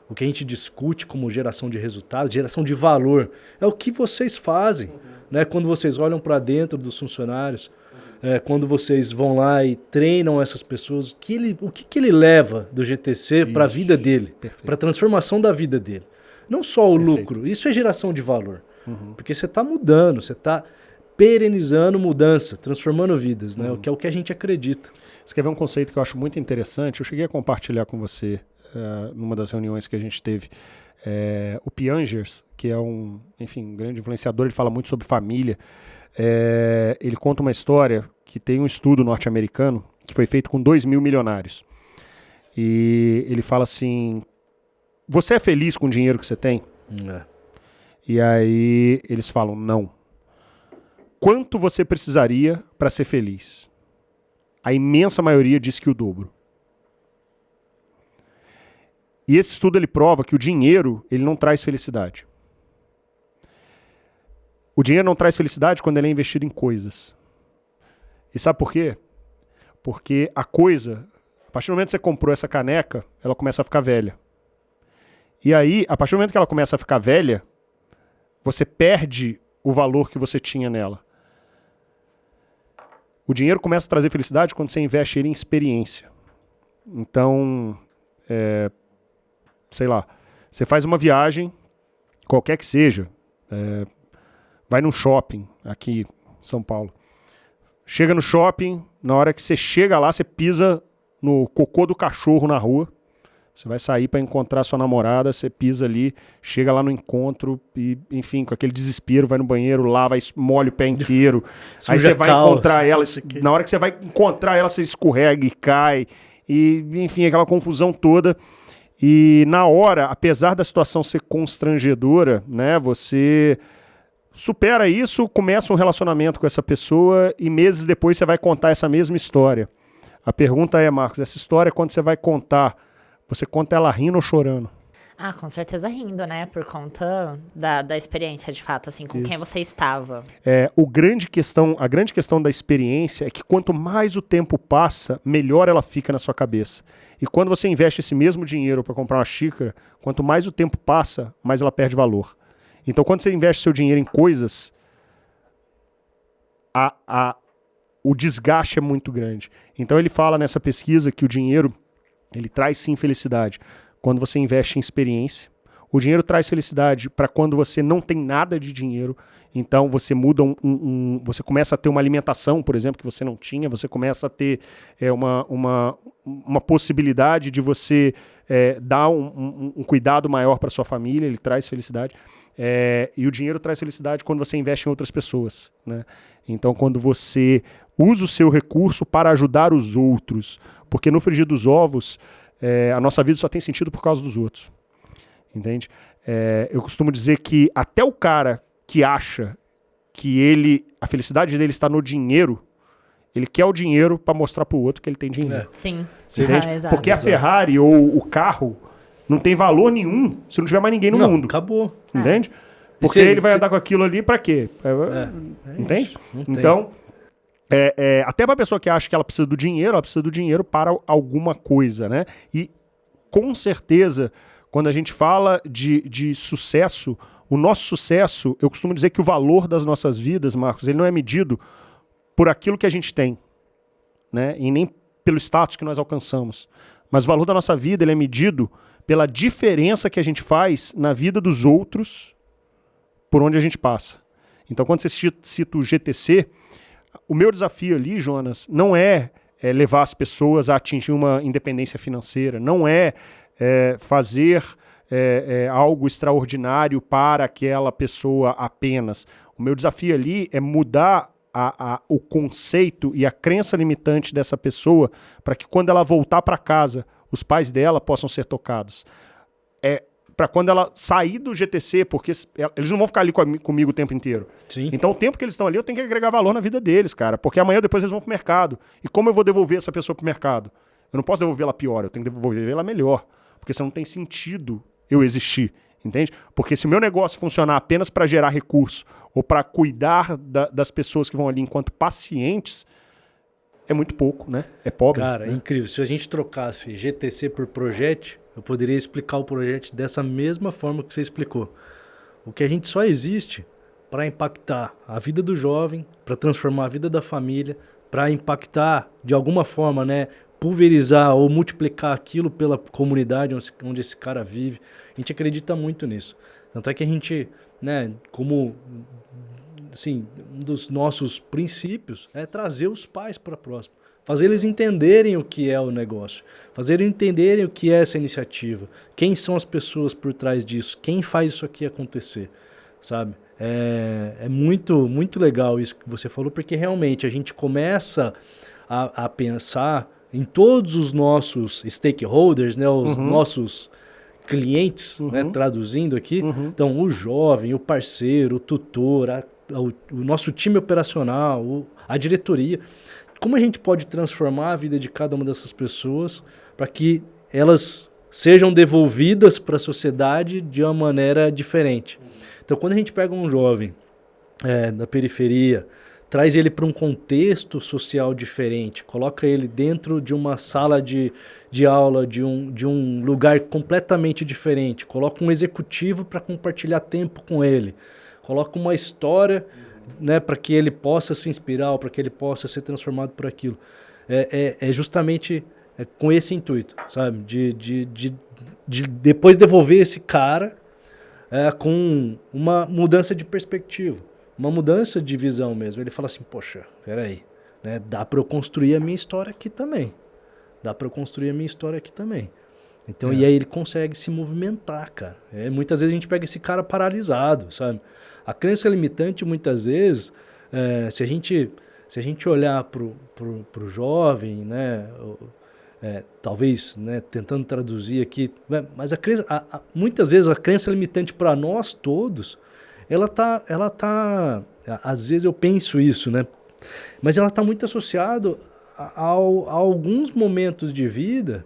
o que a gente discute como geração de resultado, geração de valor, é o que vocês fazem, né? Quando vocês olham para dentro dos funcionários, quando vocês vão lá e treinam essas pessoas, o que ele leva do GTC para a vida dele, para a transformação da vida dele. Não só o lucro, isso é geração de valor, porque você está mudando, você está perenizando mudança, transformando vidas, né? Que é o que a gente acredita. Você quer ver um conceito que eu acho muito interessante? Eu cheguei a compartilhar com você numa das reuniões que a gente teve. O Piangers, que é um grande influenciador, ele fala muito sobre família. Ele conta uma história que tem um estudo norte-americano que foi feito com 2.000 milionários. E ele fala assim, você é feliz com o dinheiro que você tem? E aí eles falam, não. Quanto você precisaria para ser feliz? A imensa maioria diz que o dobro. E esse estudo ele prova que o dinheiro ele não traz felicidade. O dinheiro não traz felicidade quando ele é investido em coisas. E sabe por quê? Porque a coisa, a partir do momento que você comprou essa caneca, ela começa a ficar velha. E aí, a partir do momento que ela começa a ficar velha, você perde o valor que você tinha nela. O dinheiro começa a trazer felicidade quando você investe ele em experiência. Então, sei lá, Você faz uma viagem, qualquer que seja, vai num shopping aqui em São Paulo. Chega no shopping, na hora que você chega lá, você pisa no cocô do cachorro na rua. Você vai sair para encontrar sua namorada, você pisa ali, chega lá no encontro e, enfim, com aquele desespero, vai no banheiro, lava, molha o pé inteiro. Aí você vai encontrar ela, na hora que você vai encontrar ela, você escorrega e cai. E, enfim, aquela confusão toda. E na hora, apesar da situação ser constrangedora, né, você supera isso, começa um relacionamento com essa pessoa e meses depois você vai contar essa mesma história. A pergunta é, Marcos, essa história, quando você vai contar, você conta ela rindo ou chorando? Ah, com certeza rindo, né? Por conta da experiência, de fato, assim, com quem você estava. A grande questão da experiência é que quanto mais o tempo passa, melhor ela fica na sua cabeça. E quando você investe esse mesmo dinheiro para comprar uma xícara, quanto mais o tempo passa, mais ela perde valor. Então, quando você investe seu dinheiro em coisas, o desgaste é muito grande. Então, ele fala nessa pesquisa que o dinheiro, ele traz sim felicidade quando você investe em experiência. O dinheiro traz felicidade para quando você não tem nada de dinheiro. Então você muda você começa a ter uma alimentação, por exemplo, que você não tinha. Você começa a ter uma possibilidade de você dar um cuidado maior para sua família. Ele traz felicidade. E o dinheiro traz felicidade quando você investe em outras pessoas, né? Então, quando você usa o seu recurso para ajudar os outros, porque no frigir dos ovos, a nossa vida só tem sentido por causa dos outros, entende? Eu costumo dizer que até o cara que acha que a felicidade dele está no dinheiro, ele quer o dinheiro para mostrar para o outro que ele tem dinheiro. Sim. Exato. Porque a Ferrari ou o carro não tem valor nenhum se não tiver mais ninguém no mundo. Acabou. Entende? Porque ele vai andar com aquilo ali pra quê? Entende? Então, até pra pessoa que acha que ela precisa do dinheiro, ela precisa do dinheiro para alguma coisa, né? E, com certeza, quando a gente fala de sucesso, o nosso sucesso, eu costumo dizer que o valor das nossas vidas, Marcos, ele não é medido por aquilo que a gente tem, né? E nem pelo status que nós alcançamos. Mas o valor da nossa vida, ele é medido pela diferença que a gente faz na vida dos outros por onde a gente passa. Então, quando você cita o GTC, o meu desafio ali, Jonas, não é levar as pessoas a atingir uma independência financeira, não é fazer algo extraordinário para aquela pessoa apenas. O meu desafio ali é mudar o conceito e a crença limitante dessa pessoa para que quando ela voltar para casa, os pais dela possam ser tocados. Para quando ela sair do GTC, porque eles não vão ficar ali comigo o tempo inteiro. Sim. Então, o tempo que eles estão ali, eu tenho que agregar valor na vida deles, cara. Porque amanhã depois eles vão pro mercado. E como eu vou devolver essa pessoa pro mercado? Eu não posso devolvê-la pior, eu tenho que devolvê-la melhor. Porque senão não tem sentido eu existir, entende? Porque se o meu negócio funcionar apenas para gerar recurso ou para cuidar das pessoas que vão ali enquanto pacientes, é muito pouco, né? É pobre. Cara, né? É incrível. Se a gente trocasse GTC por Project, eu poderia explicar o Project dessa mesma forma que você explicou. O que a gente só existe para impactar a vida do jovem, para transformar a vida da família, para impactar de alguma forma, né, pulverizar ou multiplicar aquilo pela comunidade onde esse cara vive. A gente acredita muito nisso. Tanto é que a gente, né, como assim, um dos nossos princípios é trazer os pais para próximo. Fazer eles entenderem o que é o negócio. Fazer eles entenderem o que é essa iniciativa. Quem são as pessoas por trás disso. Quem faz isso aqui acontecer. Sabe? É muito, muito legal isso que você falou, porque realmente a gente começa a pensar em todos os nossos stakeholders, né, os nossos clientes, né, traduzindo aqui. Então, o jovem, o parceiro, o tutor, o nosso time operacional, a diretoria. Como a gente pode transformar a vida de cada uma dessas pessoas para que elas sejam devolvidas para a sociedade de uma maneira diferente? Então, quando a gente pega um jovem da periferia, traz ele para um contexto social diferente, coloca ele dentro de uma sala de aula, de um lugar completamente diferente, coloca um executivo para compartilhar tempo com ele, coloca uma história, né, para que ele possa se inspirar, para que ele possa ser transformado por aquilo. É justamente com esse intuito, sabe? De depois devolver esse cara com uma mudança de perspectiva, uma mudança de visão mesmo. Ele fala assim, poxa, peraí, né? Dá para eu construir a minha história aqui também. Então, e aí ele consegue se movimentar, cara. Muitas vezes a gente pega esse cara paralisado, sabe? A crença limitante, muitas vezes, se a gente olhar pro jovem, né? Talvez, né, tentando traduzir aqui, né, mas muitas vezes a crença limitante para nós todos, ela tá, às vezes eu penso isso, né? Mas ela tá muito associada a alguns momentos de vida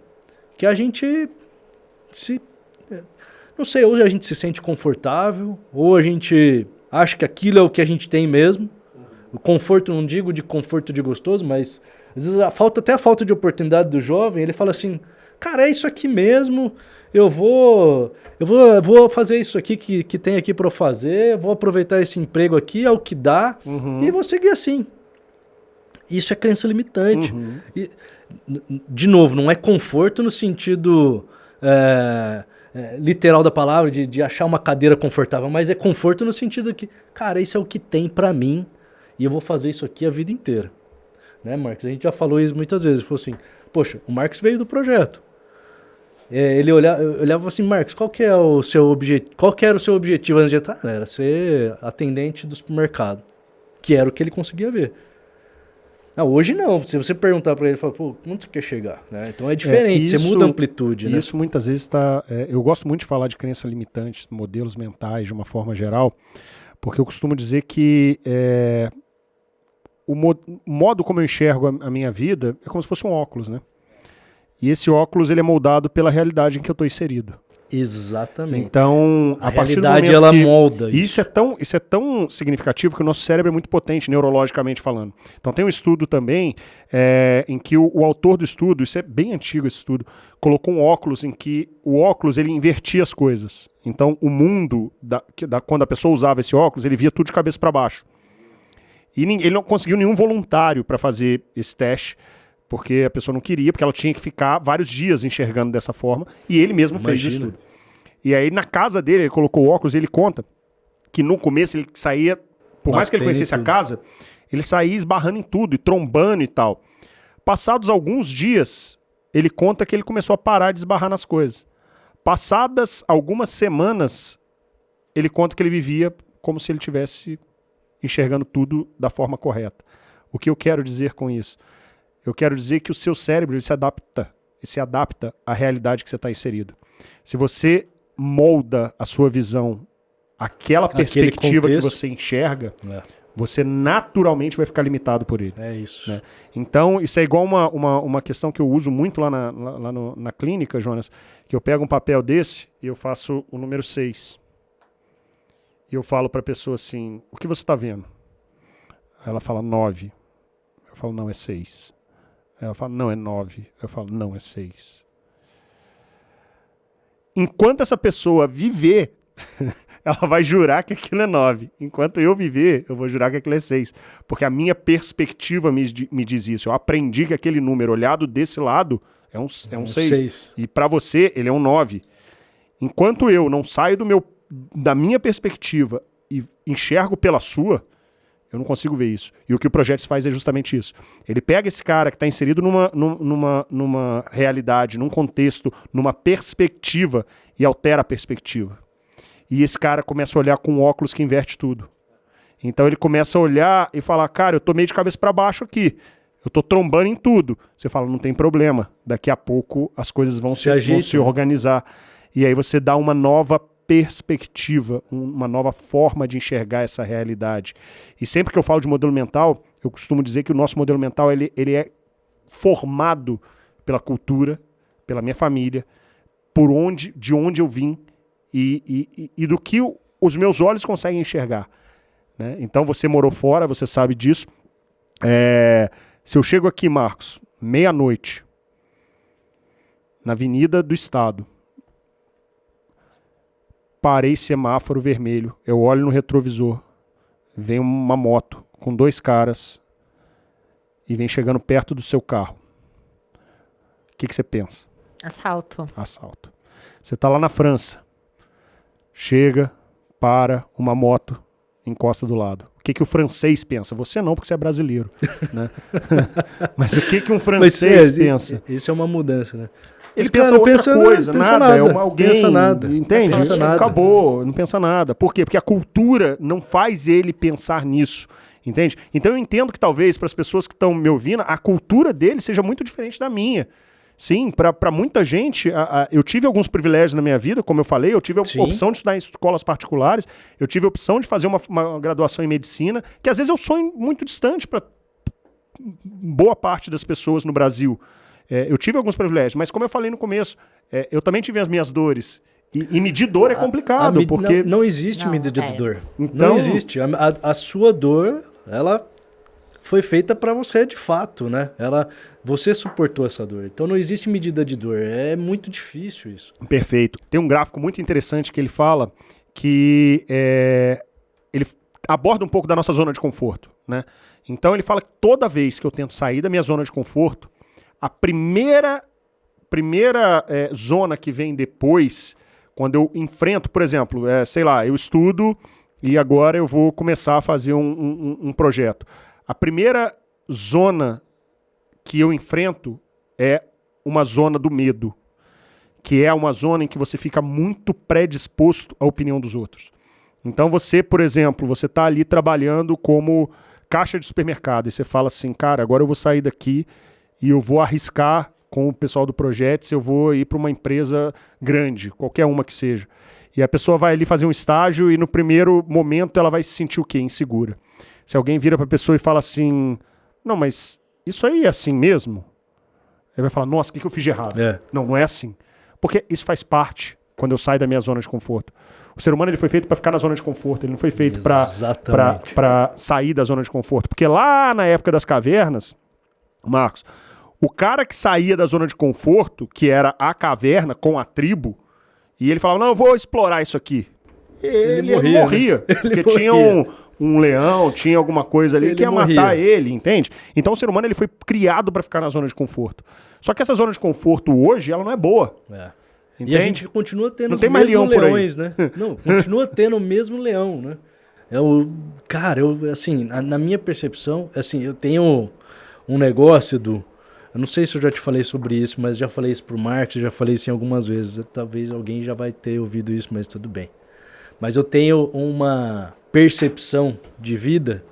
que a gente não sei, ou a gente se sente confortável, ou a gente acha que aquilo é o que a gente tem mesmo. O conforto, não digo de conforto de gostoso, mas às vezes até a falta de oportunidade do jovem, ele fala assim, cara, é isso aqui mesmo, eu vou fazer isso aqui que tem aqui para eu fazer, vou aproveitar esse emprego aqui, é o que dá, e vou seguir assim. Isso é crença limitante. E, de novo, não é conforto no sentido literal da palavra, de achar uma cadeira confortável, mas é conforto no sentido que, cara, isso é o que tem para mim, e eu vou fazer isso aqui a vida inteira. Né, Marcos? A gente já falou isso muitas vezes. Ele falou assim, poxa, o Marcos veio do projeto. Ele olhava assim, Marcos, qual que era o seu objetivo antes de entrar? Era ser atendente do supermercado, que era o que ele conseguia ver. Hoje não. Se você perguntar para ele, ele fala, pô, onde você quer chegar? Né? Então é diferente, você muda a amplitude. Né? Isso muitas vezes está... eu gosto muito de falar de crença limitante, modelos mentais de uma forma geral, porque eu costumo dizer que o modo como eu enxergo a minha vida é como se fosse um óculos, né? E esse óculos ele é moldado pela realidade em que eu estou inserido. Exatamente. Então, a realidade ela molda isso. Isso é tão significativo que o nosso cérebro é muito potente, neurologicamente falando. Então tem um estudo também em que o autor do estudo, isso é bem antigo esse estudo, colocou um óculos em que o óculos ele invertia as coisas. Então o mundo, quando a pessoa usava esse óculos, ele via tudo de cabeça para baixo. E ele não conseguiu nenhum voluntário para fazer esse teste, porque a pessoa não queria, porque ela tinha que ficar vários dias enxergando dessa forma, e ele mesmo fez isso tudo. E aí na casa dele, ele colocou o óculos e ele conta que no começo ele saía, por mais que ele conhecesse a casa, ele saía esbarrando em tudo, e trombando e tal. Passados alguns dias, ele conta que ele começou a parar de esbarrar nas coisas. Passadas algumas semanas, ele conta que ele vivia como se ele tivesse enxergando tudo da forma correta. O que eu quero dizer com isso? Eu quero dizer que o seu cérebro ele se adapta à realidade que você está inserido. Se você molda a sua visão àquela perspectiva que você enxerga, você naturalmente vai ficar limitado por ele. É isso. Né? Então, isso é igual uma questão que eu uso muito lá na clínica, Jonas, que eu pego um papel desse e eu faço o número 6. E eu falo para a pessoa assim, o que você está vendo? Ela fala 9. Eu falo, não, é 6. Ela fala, não, é 9. Eu falo, não, é 6. Enquanto essa pessoa viver, ela vai jurar que aquilo é 9. Enquanto eu viver, eu vou jurar que aquilo é 6. Porque a minha perspectiva me diz isso. Eu aprendi que aquele número, olhado desse lado, é um 6. E para você, ele é um 9. Enquanto eu não saio da minha perspectiva e enxergo pela sua, eu não consigo ver isso. E o que o Projetos faz é justamente isso. Ele pega esse cara que está inserido numa realidade, num contexto, numa perspectiva e altera a perspectiva. E esse cara começa a olhar com um óculos que inverte tudo. Então ele começa a olhar e falar, cara, eu tô meio de cabeça para baixo aqui. Eu tô trombando em tudo. Você fala, não tem problema. Daqui a pouco as coisas vão se organizar. E aí você dá uma nova perspectiva, uma nova forma de enxergar essa realidade. E sempre que eu falo de modelo mental, eu costumo dizer que o nosso modelo mental ele é formado pela cultura, pela minha família, de onde eu vim e do que os meus olhos conseguem enxergar. Né? Então você morou fora, você sabe disso. Se eu chego aqui, Marcos, meia-noite, na Avenida do Estado, parei semáforo vermelho, eu olho no retrovisor, vem uma moto com 2 caras e vem chegando perto do seu carro. que você pensa? Assalto. Assalto. Você tá lá na França, chega, para, uma moto encosta do lado. O que o francês pensa? Você não, porque você é brasileiro, né? Mas o que um francês pensa? Isso é uma mudança, né? Ele pensa outra coisa, nada. É alguém, pensa nada. Entende? Pensa nada. Acabou, não pensa nada. Por quê? Porque a cultura não faz ele pensar nisso, entende? Então eu entendo que talvez para as pessoas que estão me ouvindo, a cultura dele seja muito diferente da minha. Sim, para muita gente, eu tive alguns privilégios na minha vida, como eu falei, eu tive a opção de estudar em escolas particulares, eu tive a opção de fazer uma graduação em medicina, que às vezes é um sonho muito distante para boa parte das pessoas no Brasil. Eu tive alguns privilégios, mas como eu falei no começo, eu também tive as minhas dores. E medir dor é complicado, porque... Não existe medida de dor. Então, não existe. A sua dor, ela foi feita para você de fato, né? Você suportou essa dor. Então não existe medida de dor. É muito difícil isso. Perfeito. Tem um gráfico muito interessante que ele fala que ele aborda um pouco da nossa zona de conforto, né? Então ele fala que toda vez que eu tento sair da minha zona de conforto, a primeira zona que vem depois, quando eu enfrento, por exemplo, sei lá, eu estudo e agora eu vou começar a fazer um projeto. A primeira zona que eu enfrento é uma zona do medo, que é uma zona em que você fica muito predisposto à opinião dos outros. Então você, por exemplo, você está ali trabalhando como caixa de supermercado e você fala assim, cara, agora eu vou sair daqui e eu vou arriscar com o pessoal do projeto se eu vou ir para uma empresa grande, qualquer uma que seja. E a pessoa vai ali fazer um estágio e no primeiro momento ela vai se sentir o quê? Insegura. Se alguém vira para a pessoa e fala assim, não, mas isso aí é assim mesmo? Ele vai falar, nossa, o que eu fiz de errado? Não é assim. Porque isso faz parte quando eu saio da minha zona de conforto. O ser humano ele foi feito para ficar na zona de conforto, ele não foi feito para sair da zona de conforto. Porque lá na época das cavernas, Marcos, o cara que saía da zona de conforto, que era a caverna com a tribo, e ele falava, não, eu vou explorar isso aqui. Ele morria. Né? Porque tinha um leão, tinha alguma coisa ali que ia matar ele, entende? Então o ser humano ele foi criado para ficar na zona de conforto. Só que essa zona de conforto hoje, ela não é boa. Entende? E a gente continua tendo não os tem mais mesmos leão leões, né? Não, continua tendo o mesmo leão, né? Cara, assim, na minha percepção, assim, eu tenho um negócio eu não sei se eu já te falei sobre isso, mas já falei isso pro Marcos, já falei isso em algumas vezes. Talvez alguém já vai ter ouvido isso, mas tudo bem. Mas eu tenho uma percepção de vida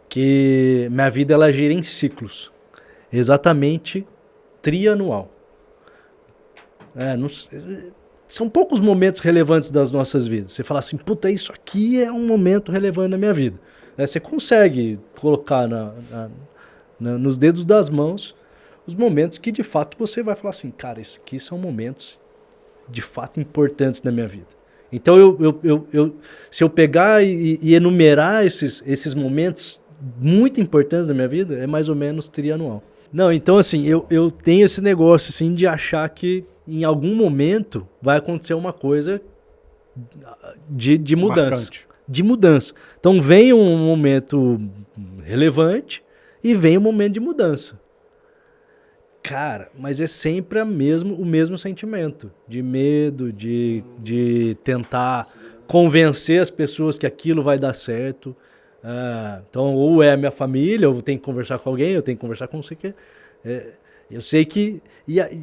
que minha vida ela gira em ciclos. Exatamente trianual. São poucos momentos relevantes das nossas vidas. Você fala assim, puta, isso aqui é um momento relevante na minha vida. Você consegue colocar nos dedos das mãos os momentos que de fato você vai falar assim, cara, isso aqui são momentos de fato importantes na minha vida. Então se eu pegar e enumerar esses momentos muito importantes da minha vida, é mais ou menos trianual. Não, então assim, eu tenho esse negócio assim, de achar que em algum momento vai acontecer uma coisa de mudança. Marcante. De mudança. Então vem um momento relevante e vem um momento de mudança. Cara, mas é sempre o mesmo sentimento de medo, de tentar convencer as pessoas que aquilo vai dar certo. Então, ou é a minha família, eu tenho que conversar com alguém, eu tenho que conversar com você. Eu sei que...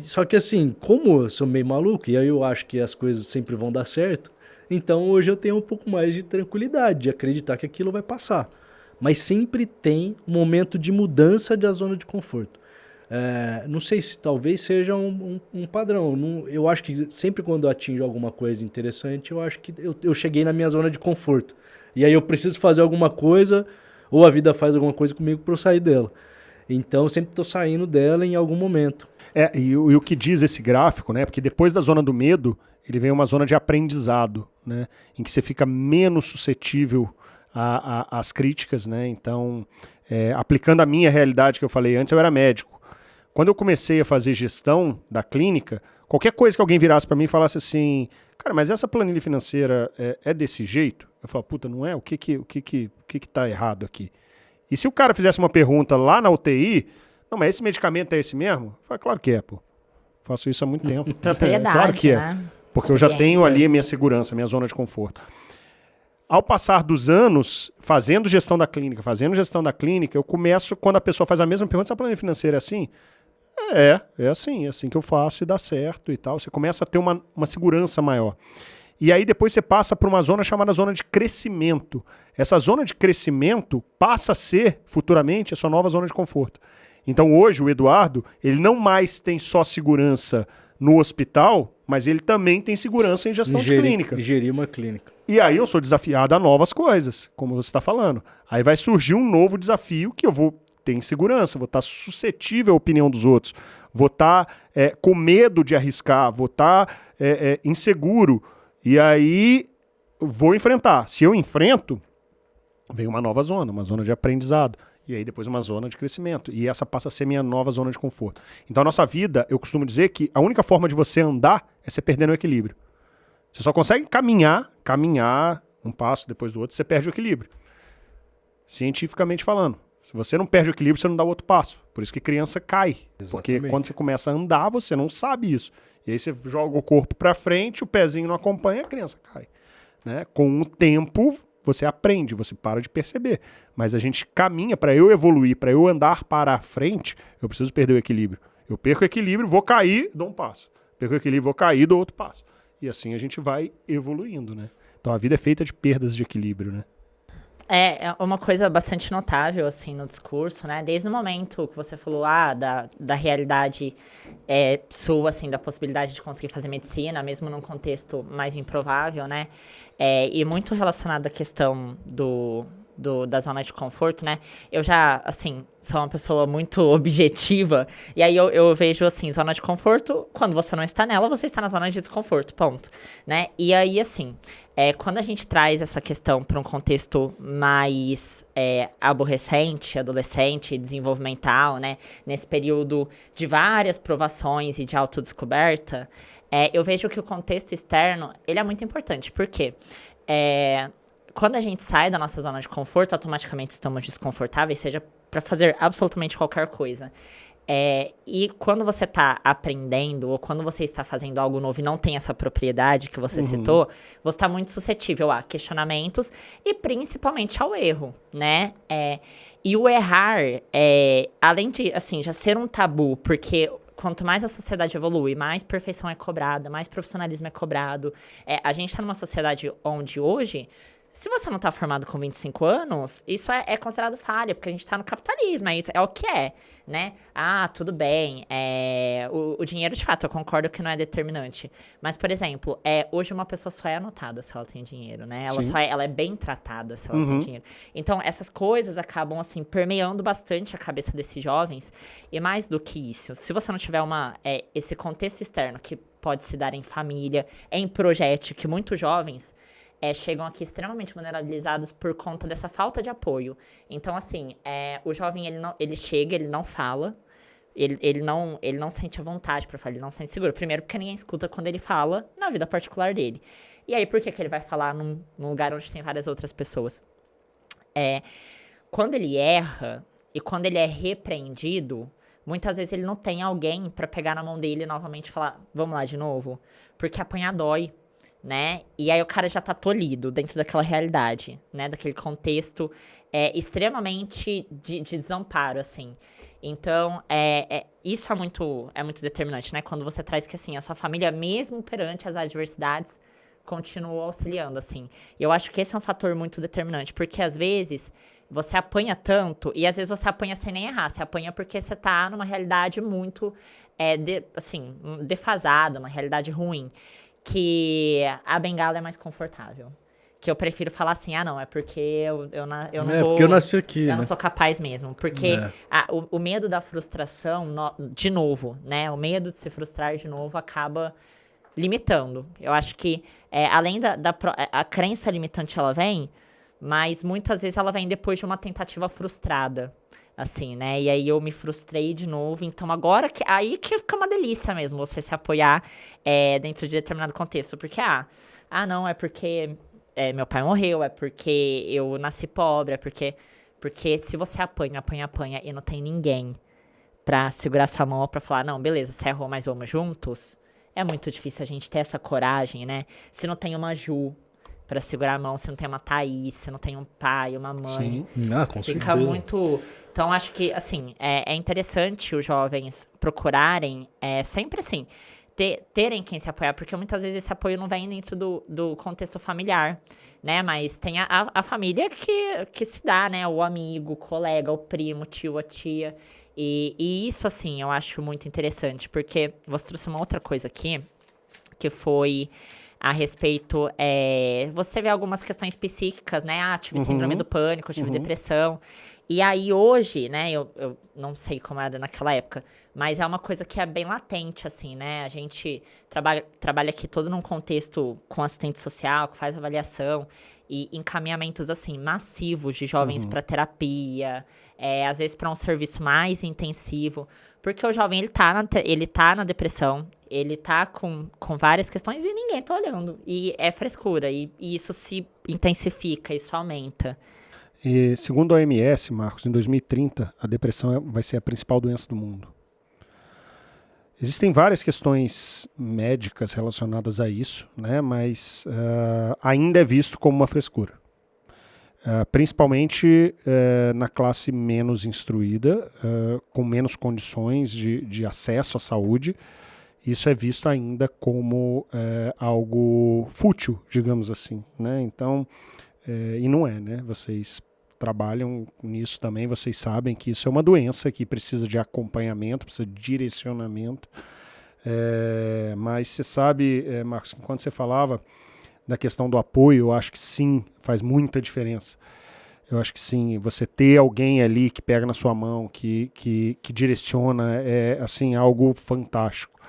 Só que assim, como eu sou meio maluco, e aí eu acho que as coisas sempre vão dar certo, então hoje eu tenho um pouco mais de tranquilidade, de acreditar que aquilo vai passar. Mas sempre tem um momento de mudança da zona de conforto. Não sei se talvez seja um padrão. Eu acho que sempre quando eu atingo alguma coisa interessante, eu acho que eu cheguei na minha zona de conforto. E aí eu preciso fazer alguma coisa, ou a vida faz alguma coisa comigo para eu sair dela. Então eu sempre estou saindo dela em algum momento. E o que diz esse gráfico, né? Porque depois da zona do medo, ele vem uma zona de aprendizado, né? Em que você fica menos suscetível às críticas, né? Então, aplicando a minha realidade que eu falei antes, eu era médico. Quando eu comecei a fazer gestão da clínica, qualquer coisa que alguém virasse para mim e falasse assim, cara, mas essa planilha financeira é desse jeito? Eu falava, puta, não é? O que tá errado aqui? E se o cara fizesse uma pergunta lá na UTI, não, mas esse medicamento é esse mesmo? Eu falei, claro que é, pô. Faço isso há muito tempo. Propriedade, Claro que é. né? Porque eu já tenho ali a minha segurança, a minha zona de conforto. Ao passar dos anos, fazendo gestão da clínica, eu começo, quando a pessoa faz a mesma pergunta, se a planilha financeira é assim? É assim que eu faço e dá certo e tal. Você começa a ter uma segurança maior. E aí depois você passa por uma zona chamada zona de crescimento. Essa zona de crescimento passa a ser, futuramente, a sua nova zona de conforto. Então hoje o Eduardo, ele não mais tem só segurança no hospital, mas ele também tem segurança em gestão de clínica. E gerir uma clínica. E aí eu sou desafiado a novas coisas, como você está falando. Aí vai surgir um novo desafio que eu vou ter insegurança, vou estar suscetível à opinião dos outros, vou estar com medo de arriscar, vou estar inseguro. E aí vou enfrentar. Se eu enfrento, vem uma nova zona, uma zona de aprendizado. E aí depois uma zona de crescimento. E essa passa a ser minha nova zona de conforto. Então a nossa vida, eu costumo dizer que a única forma de você andar é você perdendo o equilíbrio. Você só consegue caminhar um passo depois do outro, você perde o equilíbrio. Cientificamente falando. Se você não perde o equilíbrio, você não dá o outro passo. Por isso que criança cai. Exatamente. Porque quando você começa a andar, você não sabe isso. E aí você joga o corpo para frente, o pezinho não acompanha, a criança cai. Né? Com o tempo, você aprende, você para de perceber. Mas a gente caminha, para eu evoluir, para eu andar para a frente, eu preciso perder o equilíbrio. Eu perco o equilíbrio, vou cair, dou um passo. Perco o equilíbrio, vou cair, dou outro passo. E assim a gente vai evoluindo, né? Então a vida é feita de perdas de equilíbrio, né? É uma coisa bastante notável, assim, no discurso, né? Desde o momento que você falou, da realidade sua, assim, da possibilidade de conseguir fazer medicina, mesmo num contexto mais improvável, né? E muito relacionado à questão da zona de conforto, né? Eu já, assim, sou uma pessoa muito objetiva, e aí eu vejo, assim, zona de conforto, quando você não está nela, você está na zona de desconforto, ponto, né? E aí, assim, quando a gente traz essa questão para um contexto mais aborrecente, adolescente, desenvolvimental, né? Nesse período de várias provações e de autodescoberta, eu vejo que o contexto externo, ele é muito importante, porque quando a gente sai da nossa zona de conforto, automaticamente estamos desconfortáveis, seja para fazer absolutamente qualquer coisa. E quando você está aprendendo, ou quando você está fazendo algo novo e não tem essa propriedade que você citou, você está muito suscetível a questionamentos e principalmente ao erro, né? E o errar, além de, assim, já ser um tabu, porque quanto mais a sociedade evolui, mais perfeição é cobrada, mais profissionalismo é cobrado. A gente está numa sociedade onde hoje, se você não está formado com 25 anos, isso é considerado falha, porque a gente está no capitalismo, isso é o que é, né? Tudo bem, o dinheiro, de fato, eu concordo que não é determinante. Mas, por exemplo, hoje uma pessoa só é anotada se ela tem dinheiro, né? Ela é bem tratada se ela tem dinheiro. Então, essas coisas acabam, assim, permeando bastante a cabeça desses jovens. E mais do que isso, se você não tiver esse contexto externo que pode se dar em família, em projeto, que muitos jovens chegam aqui extremamente vulnerabilizados por conta dessa falta de apoio. Então, assim, o jovem, ele chega, ele não fala, ele não sente a vontade para falar, ele não sente seguro. Primeiro, porque ninguém escuta quando ele fala na vida particular dele. E aí, por que ele vai falar num lugar onde tem várias outras pessoas? Quando ele erra e quando ele é repreendido, muitas vezes ele não tem alguém para pegar na mão dele e novamente falar, vamos lá de novo? Porque apanhar dói. Né? E aí o cara já tá tolhido dentro daquela realidade, né? Daquele contexto extremamente de desamparo, assim. Então, isso é muito determinante, né? Quando você traz que, assim, a sua família, mesmo perante as adversidades, continua auxiliando, assim. E eu acho que esse é um fator muito determinante, porque às vezes você apanha tanto, e às vezes você apanha sem nem errar, você apanha porque você tá numa realidade muito, defasada, uma realidade ruim, que a bengala é mais confortável. Que eu prefiro falar assim, não, é porque eu não vou... porque eu nasci aqui, eu não sou capaz mesmo. Porque o medo da frustração, de novo, né? O medo de se frustrar de novo acaba limitando. Eu acho que, além a crença limitante, ela vem, mas muitas vezes ela vem depois de uma tentativa frustrada. Assim, né? E aí eu me frustrei de novo. Então agora, aí que fica uma delícia mesmo você se apoiar dentro de determinado contexto. Porque, não, é porque meu pai morreu, é porque eu nasci pobre, é porque se você apanha e não tem ninguém pra segurar sua mão ou pra falar, não, beleza, você errou, mas vamos juntos, é muito difícil a gente ter essa coragem, né? Se não tem uma Ju pra segurar a mão, se não tem uma Thaís, se não tem um pai, uma mãe. Sim. Com Fica certeza. muito... Então, acho que, assim, é interessante os jovens procurarem, sempre assim, terem quem se apoiar, porque muitas vezes esse apoio não vem dentro do contexto familiar, né? Mas tem a família que se dá, né? O amigo, o colega, o primo, o tio, a tia. E isso, assim, eu acho muito interessante, porque você trouxe uma outra coisa aqui, que foi a respeito... você vê algumas questões psíquicas, né? Tive síndrome do pânico, tive depressão. E aí hoje, né, eu não sei como era naquela época, mas é uma coisa que é bem latente, assim, né? A gente trabalha aqui todo num contexto com assistente social, que faz avaliação e encaminhamentos, assim, massivos de jovens para terapia, às vezes para um serviço mais intensivo, porque o jovem, ele tá na depressão, ele tá com várias questões e ninguém tá olhando. E é frescura, e isso se intensifica, isso aumenta. E, segundo a OMS, Marcos, em 2030, a depressão vai ser a principal doença do mundo. Existem várias questões médicas relacionadas a isso, né, mas ainda é visto como uma frescura. Principalmente na classe menos instruída, com menos condições de acesso à saúde. Isso é visto ainda como algo fútil, digamos assim, né? Então, e não é, né? Vocês trabalham nisso também, vocês sabem que isso é uma doença que precisa de acompanhamento, precisa de direcionamento. Mas você sabe, Marcos, quando você falava da questão do apoio, eu acho que sim, faz muita diferença. Eu acho que sim, você ter alguém ali que pega na sua mão, que direciona, é assim, algo fantástico.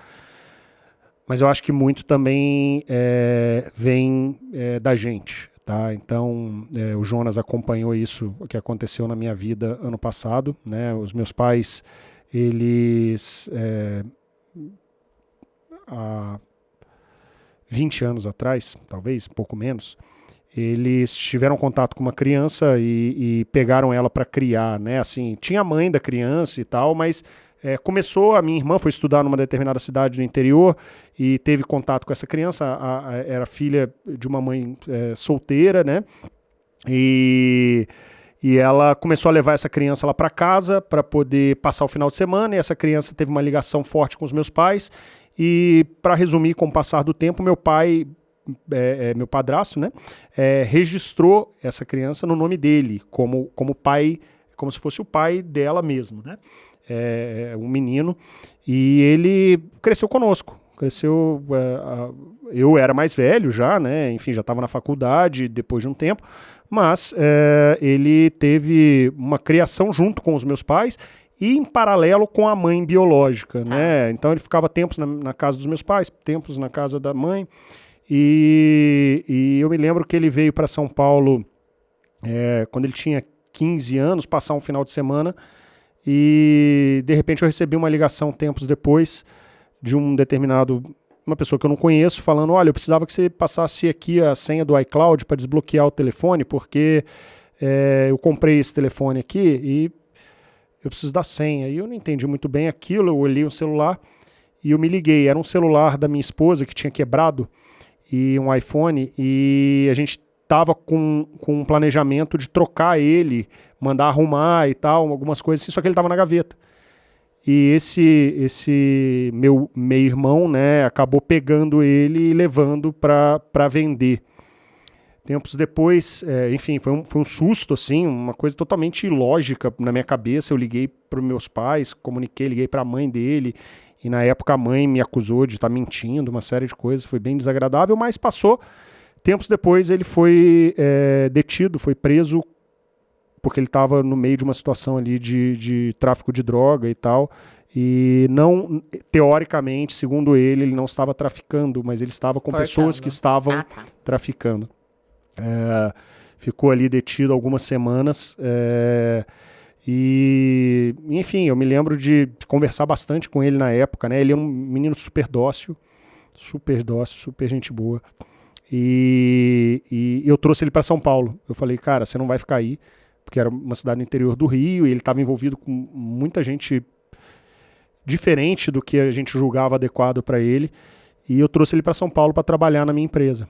Mas eu acho que muito também vem da gente. Tá? Então, o Jonas acompanhou isso, o que aconteceu na minha vida ano passado, né? Os meus pais, eles, há 20 anos atrás, talvez, um pouco menos, eles tiveram contato com uma criança e pegaram ela para criar, né? Assim, tinha a mãe da criança e tal, mas começou, a minha irmã foi estudar numa determinada cidade do interior e teve contato com essa criança, era filha de uma mãe solteira, né? E ela começou a levar essa criança lá para casa para poder passar o final de semana, e essa criança teve uma ligação forte com os meus pais, e para resumir, com o passar do tempo, meu pai, meu padrasto, né, registrou essa criança no nome dele, como pai, como se fosse o pai dela mesmo, né? Um menino, e ele cresceu conosco. Eu era mais velho já, né? Enfim, já estava na faculdade depois de um tempo, mas ele teve uma criação junto com os meus pais e em paralelo com a mãe biológica, né? Então ele ficava tempos na casa dos meus pais, tempos na casa da mãe, e eu me lembro que ele veio para São Paulo quando ele tinha 15 anos, passar um final de semana. E de repente eu recebi uma ligação tempos depois de uma pessoa que eu não conheço, falando: olha, eu precisava que você passasse aqui a senha do iCloud para desbloquear o telefone, porque eu comprei esse telefone aqui e eu preciso da senha. E eu não entendi muito bem aquilo, eu olhei o celular e eu me liguei. Era um celular da minha esposa que tinha quebrado, e um iPhone, e a gente estava com um planejamento de trocar ele, mandar arrumar e tal, algumas coisas assim, só que ele estava na gaveta. E esse meu meio-irmão, né, acabou pegando ele e levando para vender. Tempos depois, enfim, foi um susto, assim, uma coisa totalmente ilógica na minha cabeça. Eu liguei para os meus pais, liguei para a mãe dele, e na época a mãe me acusou de estar mentindo, uma série de coisas, foi bem desagradável, mas passou. Tempos depois ele foi detido, foi preso, porque ele estava no meio de uma situação ali de tráfico de droga e tal, e não, teoricamente, segundo ele não estava traficando, mas ele estava com pessoas que estavam traficando. Ficou ali detido algumas semanas, e enfim, eu me lembro de conversar bastante com ele na época, né? Ele é um menino super dócil, super gente boa. E eu trouxe ele para São Paulo. Eu falei: cara, você não vai ficar aí, porque era uma cidade no interior do Rio, e ele estava envolvido com muita gente diferente do que a gente julgava adequado para ele, e eu trouxe ele para São Paulo para trabalhar na minha empresa.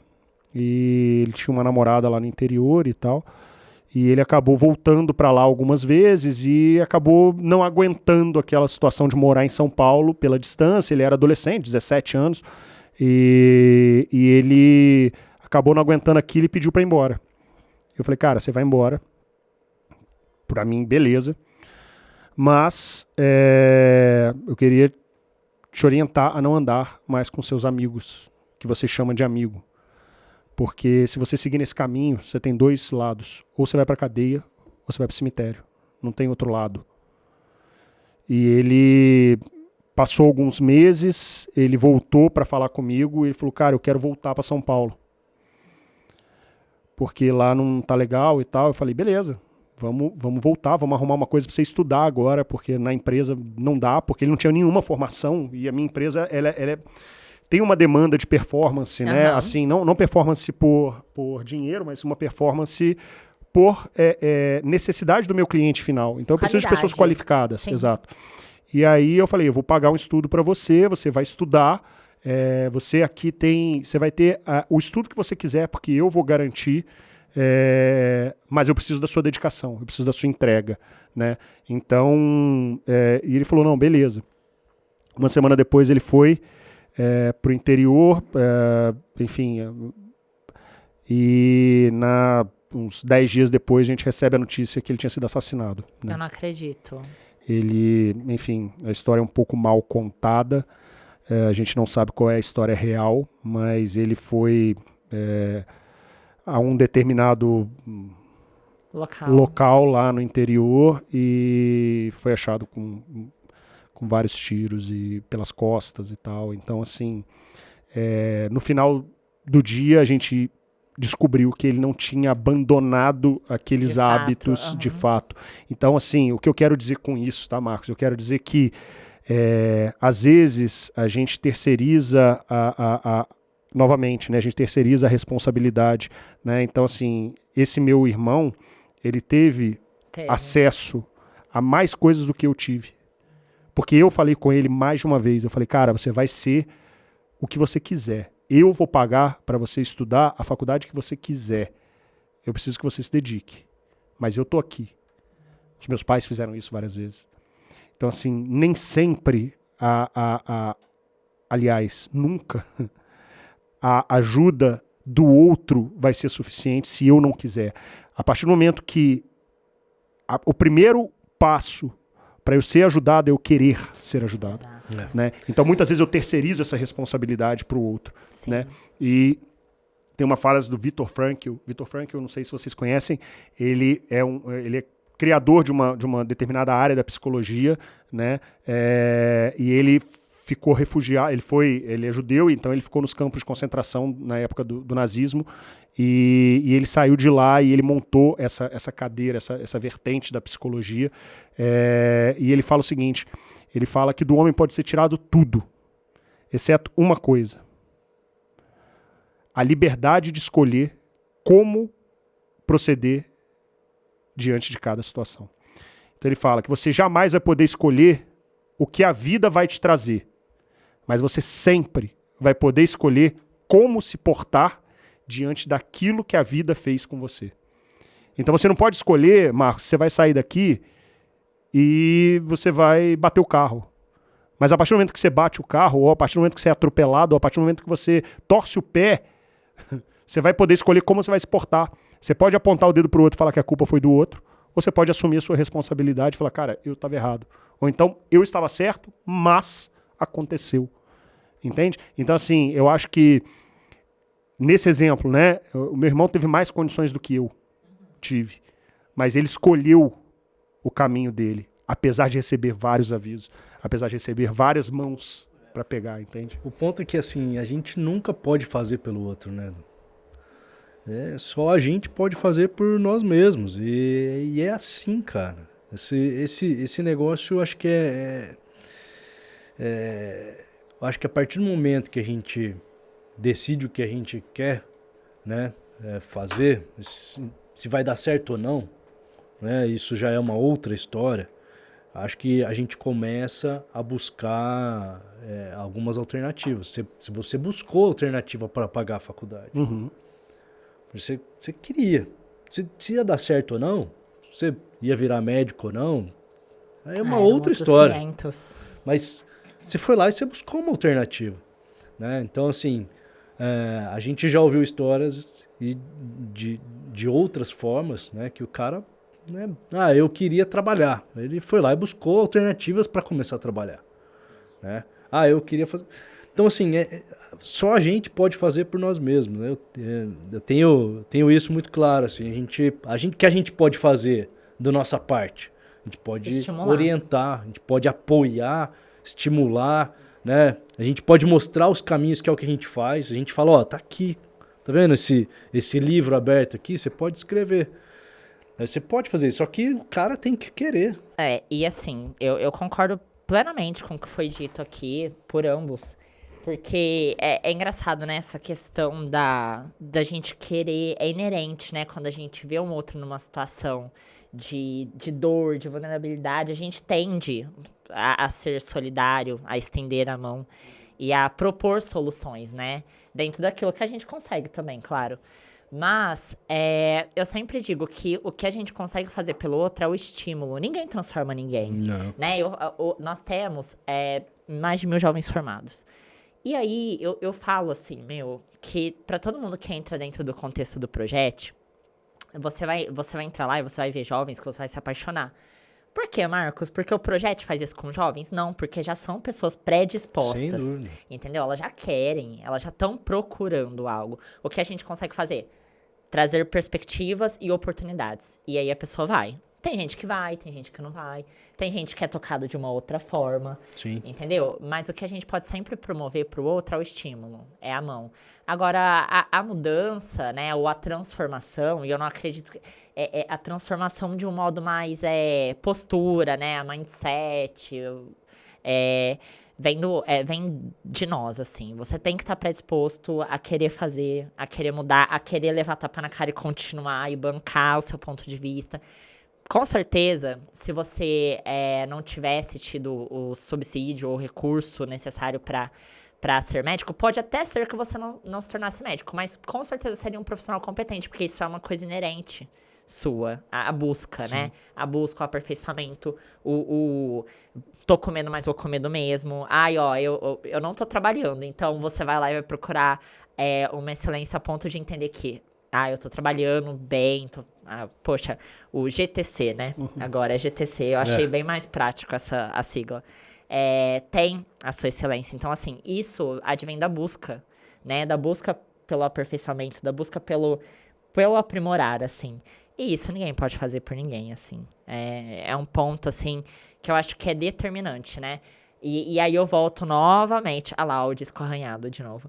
E ele tinha uma namorada lá no interior e tal, e ele acabou voltando para lá algumas vezes e acabou não aguentando aquela situação de morar em São Paulo pela distância. Ele era adolescente, 17 anos, e ele acabou não aguentando aquilo e pediu para ir embora. Eu falei, cara, você vai embora. Para mim, beleza. Mas eu queria te orientar a não andar mais com seus amigos, que você chama de amigo. Porque se você seguir nesse caminho, você tem dois lados. Ou você vai para a cadeia, ou você vai para o cemitério. Não tem outro lado. E ele passou alguns meses, ele voltou para falar comigo, e ele falou, cara, eu quero voltar para São Paulo. Porque lá não tá legal e tal. Eu falei, beleza, vamos voltar, vamos arrumar uma coisa para você estudar agora, porque na empresa não dá, porque ele não tinha nenhuma formação, e a minha empresa, ela tem uma demanda de performance, né? Assim, não performance por dinheiro, mas uma performance por necessidade do meu cliente final. Então eu preciso de pessoas qualificadas. Sim. Exato. E aí eu falei, eu vou pagar um estudo para você, você vai estudar, você aqui você vai ter o estudo que você quiser, porque eu vou garantir, mas eu preciso da sua dedicação, eu preciso da sua entrega, né? Então, e ele falou, não, beleza. Uma semana depois ele foi pro interior, enfim, e uns 10 dias depois a gente recebe a notícia que ele tinha sido assassinado, né? Eu não acredito. Ele, enfim, a história é um pouco mal contada, a gente não sabe qual é a história real, mas ele foi a um determinado local lá no interior e foi achado com vários tiros e pelas costas e tal. Então, assim, no final do dia a gente descobriu que ele não tinha abandonado aqueles hábitos de fato. Então, assim, o que eu quero dizer com isso, tá, Marcos? Eu quero dizer que às vezes a gente terceiriza novamente, né? A gente terceiriza a responsabilidade, né? Então, assim, esse meu irmão, ele teve acesso a mais coisas do que eu tive. Porque eu falei com ele mais de uma vez, eu falei, cara, você vai ser o que você quiser. Eu vou pagar para você estudar a faculdade que você quiser. Eu preciso que você se dedique. Mas eu tô aqui. Os meus pais fizeram isso várias vezes. Então, assim, nem sempre, aliás, nunca, a ajuda do outro vai ser suficiente se eu não quiser. A partir do momento que o primeiro passo para eu ser ajudado é eu querer ser ajudado. Né? Então, muitas vezes eu terceirizo essa responsabilidade para o outro. Né? E tem uma frase do Viktor Frankl. Viktor Frankl, não sei se vocês conhecem, ele é criador de uma determinada área da psicologia, né? E ele ficou refugiado, ele é judeu, então ele ficou nos campos de concentração na época do nazismo, e ele saiu de lá e ele montou essa cadeira, essa vertente da psicologia, e ele fala o seguinte, ele fala que do homem pode ser tirado tudo, exceto uma coisa: a liberdade de escolher como proceder diante de cada situação. Então ele fala que você jamais vai poder escolher o que a vida vai te trazer, mas você sempre vai poder escolher como se portar diante daquilo que a vida fez com você. Então você não pode escolher, Marcos, você vai sair daqui e você vai bater o carro. Mas a partir do momento que você bate o carro, ou a partir do momento que você é atropelado, ou a partir do momento que você torce o pé, você vai poder escolher como você vai se portar. Você pode apontar o dedo pro outro e falar que a culpa foi do outro, ou você pode assumir a sua responsabilidade e falar, cara, eu estava errado. Ou então, eu estava certo, mas aconteceu. Entende? Então, assim, eu acho que nesse exemplo, né, o meu irmão teve mais condições do que eu tive, mas ele escolheu o caminho dele, apesar de receber vários avisos, apesar de receber várias mãos para pegar, entende? O ponto é que, assim, a gente nunca pode fazer pelo outro, né? Só a gente pode fazer por nós mesmos. E é assim, cara. Esse negócio, eu acho que eu acho que a partir do momento que a gente decide o que a gente quer, né, fazer, se vai dar certo ou não, né, isso já é uma outra história. acho que a gente começa a buscar algumas alternativas. Se você buscou alternativa para pagar a faculdade, você queria. Se ia dar certo ou não, se você ia virar médico ou não, aí é uma outra história. 500. Mas você foi lá e você buscou uma alternativa, né? Então, assim, a gente já ouviu histórias de outras formas, né? Que o cara, né? Eu queria trabalhar. Ele foi lá e buscou alternativas para começar a trabalhar, né? Eu queria fazer... Então, assim, só a gente pode fazer por nós mesmos, né? Eu tenho isso muito claro, assim. Que a gente pode fazer da nossa parte? A gente pode orientar, a gente pode apoiar, estimular, né? A gente pode mostrar os caminhos, que é o que a gente faz. A gente fala, tá aqui, tá vendo esse livro aberto aqui? Você pode escrever. Você pode fazer isso, só que o cara tem que querer. E assim, eu concordo plenamente com o que foi dito aqui por ambos. Porque é engraçado, né? Essa questão da gente querer, é inerente, né? Quando a gente vê um outro numa situação de dor, de vulnerabilidade, a gente tende a ser solidário, a estender a mão e a propor soluções, né? Dentro daquilo que a gente consegue também, claro. Mas eu sempre digo que o que a gente consegue fazer pelo outro é o estímulo. Ninguém transforma ninguém. Não. Né? Nós temos mais de 1.000 jovens formados. E aí, eu falo assim, que pra todo mundo que entra dentro do contexto do projeto, você vai entrar lá e você vai ver jovens que você vai se apaixonar. Por quê, Marcos? Porque o projeto faz isso com jovens? Não, porque já são pessoas predispostas. Sem dúvida. Entendeu? Elas já querem, elas já estão procurando algo. O que a gente consegue fazer? Trazer perspectivas e oportunidades. E aí a pessoa vai. Tem gente que vai, tem gente que não vai. Tem gente que é tocado de uma outra forma. Sim. Entendeu? Mas o que a gente pode sempre promover pro outro é o estímulo, é a mão. Agora, a mudança, né, ou a transformação, e eu não acredito que... a transformação de um modo mais postura, né, a mindset, vem de nós, assim. Você tem que estar predisposto a querer fazer, a querer mudar, a querer levar tapa na cara e continuar e bancar o seu ponto de vista. Com certeza, se você não tivesse tido o subsídio ou o recurso necessário para ser médico, pode até ser que você não se tornasse médico, mas com certeza seria um profissional competente, porque isso é uma coisa inerente sua, a busca, Sim. né? A busca, o aperfeiçoamento, tô comendo, mas vou comer do mesmo. Eu não tô trabalhando, então você vai lá e vai procurar uma excelência a ponto de entender que eu tô trabalhando bem, poxa, o GTC, né? Agora é GTC, eu achei bem mais prático a sigla. Tem a sua excelência. Então, assim, isso advém da busca, né? Da busca pelo aperfeiçoamento, da busca pelo aprimorar, assim. E isso ninguém pode fazer por ninguém, assim. É um ponto, assim, que eu acho que é determinante, né? E aí eu volto novamente. Ah lá, o disco arranhado de novo.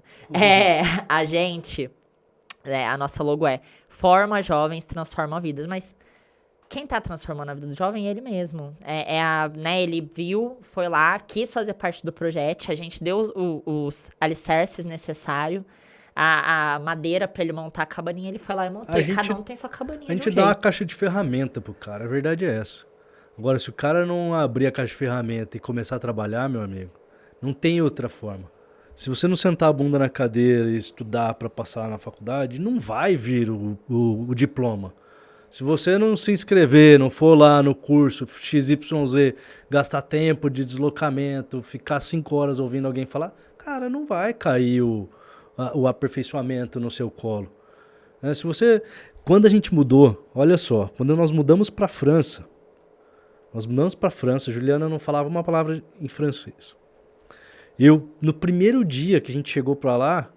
A gente... a nossa logo forma jovens, transforma vidas, mas quem tá transformando a vida do jovem é ele mesmo. Ele viu, foi lá, quis fazer parte do projeto, a gente deu os alicerces necessários, a madeira pra ele montar a cabaninha, ele foi lá e montou. Cada um tem sua cabaninha. A gente dá uma caixa de ferramenta pro cara, a verdade é essa. Agora, se o cara não abrir a caixa de ferramenta e começar a trabalhar, meu amigo, não tem outra forma. Se você não sentar a bunda na cadeira e estudar para passar na faculdade, não vai vir o diploma. Se você não se inscrever, não for lá no curso XYZ, gastar tempo de deslocamento, ficar 5 horas ouvindo alguém falar, cara, não vai cair o aperfeiçoamento no seu colo. Quando a gente mudou, olha só, quando nós mudamos para a França, Juliana não falava uma palavra em francês. No primeiro dia que a gente chegou pra lá,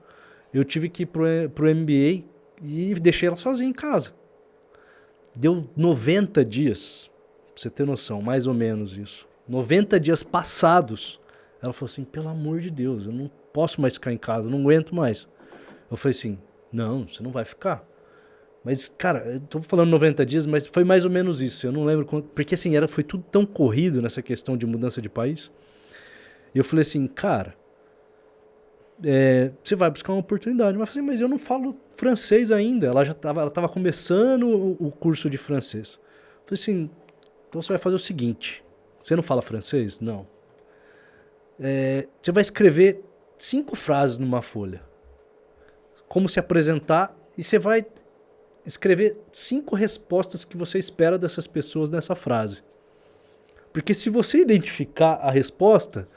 eu tive que ir pro MBA e deixei ela sozinha em casa. Deu 90 dias, pra você ter noção, mais ou menos isso. 90 dias passados, ela falou assim, pelo amor de Deus, eu não posso mais ficar em casa, eu não aguento mais. Eu falei assim, não, você não vai ficar. Mas, cara, eu tô falando 90 dias, mas foi mais ou menos isso. Eu não lembro quanto, porque assim, foi tudo tão corrido nessa questão de mudança de país. E eu falei assim, cara, você vai buscar uma oportunidade. Mas eu não falo francês ainda. Ela tava começando o curso de francês. Eu falei assim, então você vai fazer o seguinte, Você não fala francês? Não. Você vai escrever 5 frases numa folha. Como se apresentar, e você vai escrever 5 respostas que você espera dessas pessoas nessa frase. Porque se você identificar a resposta,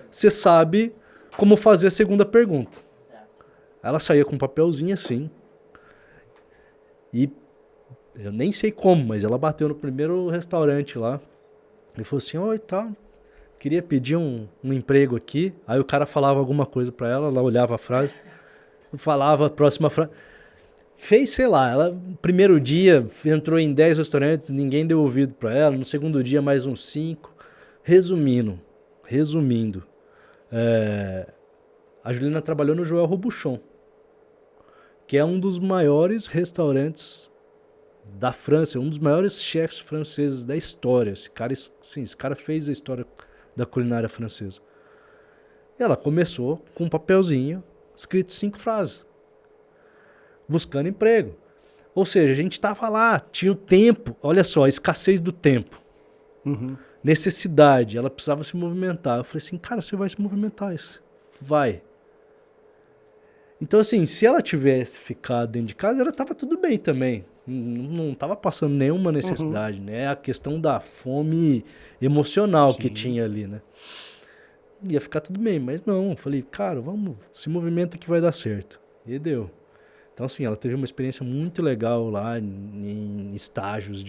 você sabe como fazer a segunda pergunta. Ela saía com um papelzinho assim. E eu nem sei como, mas ela bateu no primeiro restaurante lá. E falou assim, oi, tal, queria pedir um emprego aqui. Aí o cara falava alguma coisa pra ela, ela olhava a frase, falava a próxima frase. Fez, sei lá, ela no primeiro dia entrou em 10 restaurantes, ninguém deu ouvido pra ela. No segundo dia mais uns 5. Resumindo, a Juliana trabalhou no Joël Robuchon, que é um dos maiores restaurantes da França, um dos maiores chefes franceses da história. Esse cara fez a história da culinária francesa. E ela começou com um papelzinho escrito 5 frases, buscando emprego. Ou seja, a gente estava lá, tinha o tempo, olha só, a escassez do tempo. Necessidade, ela precisava se movimentar. Eu falei assim, cara, você vai se movimentar, vai. Então assim, se ela tivesse ficado dentro de casa, ela estava tudo bem também. Não estava passando nenhuma necessidade, né? A questão da fome emocional que tinha ali, né? Ia ficar tudo bem, mas não. Eu falei, cara, vamos, se movimenta que vai dar certo. E deu. Então assim, ela teve uma experiência muito legal lá em estágios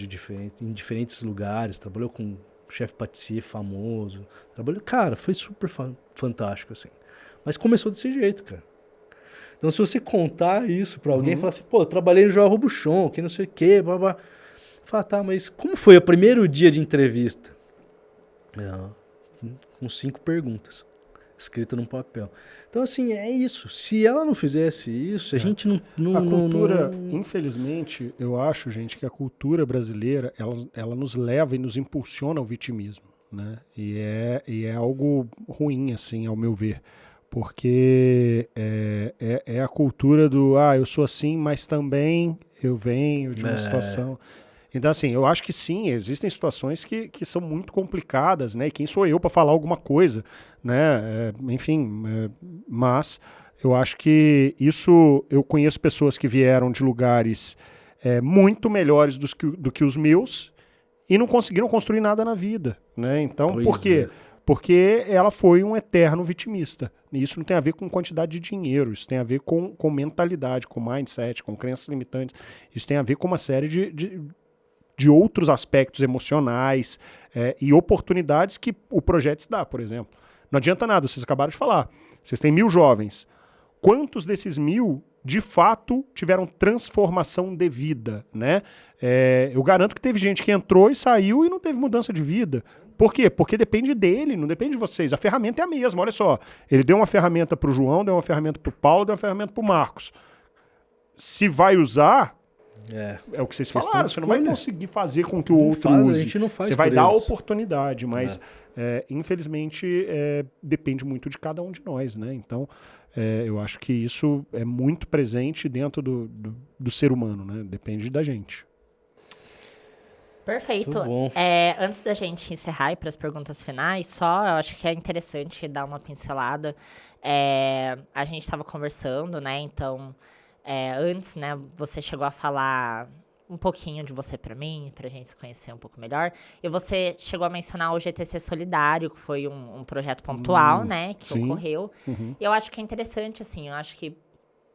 em diferentes lugares. Trabalhou com um chefe patissier famoso. Cara, foi super fantástico, assim. Mas começou desse jeito, cara. Então, se você contar isso pra alguém, falar assim, pô, eu trabalhei no Joël Robuchon, que não sei o quê, blá. Fala, tá, mas como foi o primeiro dia de entrevista? Com 5 perguntas, escritas num papel. Então, assim, é isso. Se ela não fizesse isso, a gente não... A cultura, infelizmente, eu acho, gente, que a cultura brasileira, ela nos leva e nos impulsiona ao vitimismo, né? E é algo ruim, assim, ao meu ver. Porque é a cultura do, eu sou assim, mas também eu venho de uma situação. Então, assim, eu acho que sim, existem situações que são muito complicadas, né? E quem sou eu para falar alguma coisa, né? Mas eu acho que isso, eu conheço pessoas que vieram de lugares muito melhores do que os meus e não conseguiram construir nada na vida, né? Então, por quê? Porque ela foi um eterno vitimista. E isso não tem a ver com quantidade de dinheiro, isso tem a ver com mentalidade, com mindset, com crenças limitantes. Isso tem a ver com uma série de outros aspectos emocionais e oportunidades que o projeto dá, por exemplo. Não adianta nada, vocês acabaram de falar. Vocês têm 1000 jovens. Quantos desses 1000, de fato, tiveram transformação de vida, né? Eu garanto que teve gente que entrou e saiu e não teve mudança de vida. Por quê? Porque depende dele, não depende de vocês. A ferramenta é a mesma, olha só. Ele deu uma ferramenta para o João, deu uma ferramenta para o Paulo, deu uma ferramenta para o Marcos. Se vai usar, é o que vocês falaram, você não vai conseguir fazer com que o outro use. A gente não faz. Você vai dar a oportunidade, mas infelizmente depende muito de cada um de nós, né? Então, eu acho que isso é muito presente dentro do ser humano, né? Depende da gente. Perfeito. Antes da gente encerrar e para as perguntas finais, eu acho que é interessante dar uma pincelada. A gente estava conversando, né? Então, antes, né, você chegou a falar um pouquinho de você para mim, para a gente se conhecer um pouco melhor. E você chegou a mencionar o GTC Solidário, que foi um projeto pontual, né, que ocorreu. E eu acho que é interessante, assim, eu acho que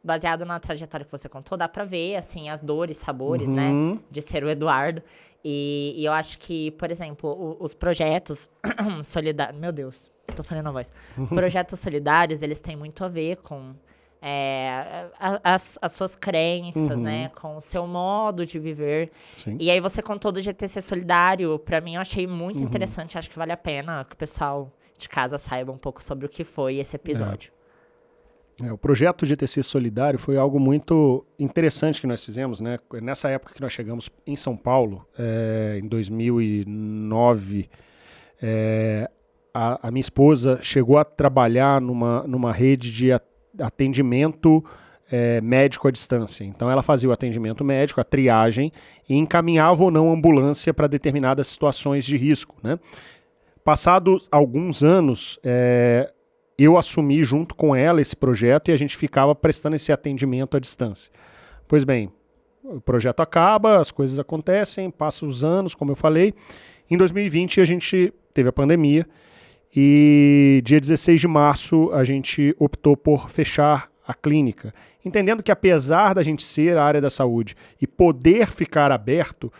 baseado na trajetória que você contou, dá pra ver, assim, as dores, sabores, né, de ser o Eduardo. E eu acho que, por exemplo, os projetos solidários... Meu Deus, tô falando a voz. Os projetos solidários, eles têm muito a ver com as suas crenças, né, com o seu modo de viver. Sim. E aí você contou do GTC Solidário, pra mim eu achei muito interessante, acho que vale a pena que o pessoal de casa saiba um pouco sobre o que foi esse episódio. O projeto GTC Solidário foi algo muito interessante que nós fizemos, né? Nessa época que nós chegamos em São Paulo, em 2009, a minha esposa chegou a trabalhar numa rede de atendimento médico à distância. Então ela fazia o atendimento médico, a triagem, e encaminhava ou não ambulância para determinadas situações de risco, né? Passados alguns anos, eu assumi junto com ela esse projeto e a gente ficava prestando esse atendimento à distância. Pois bem, o projeto acaba, as coisas acontecem, passam os anos, como eu falei. Em 2020 a gente teve a pandemia e dia 16 de março a gente optou por fechar a clínica, entendendo que apesar da gente ser a área da saúde e poder ficar aberto,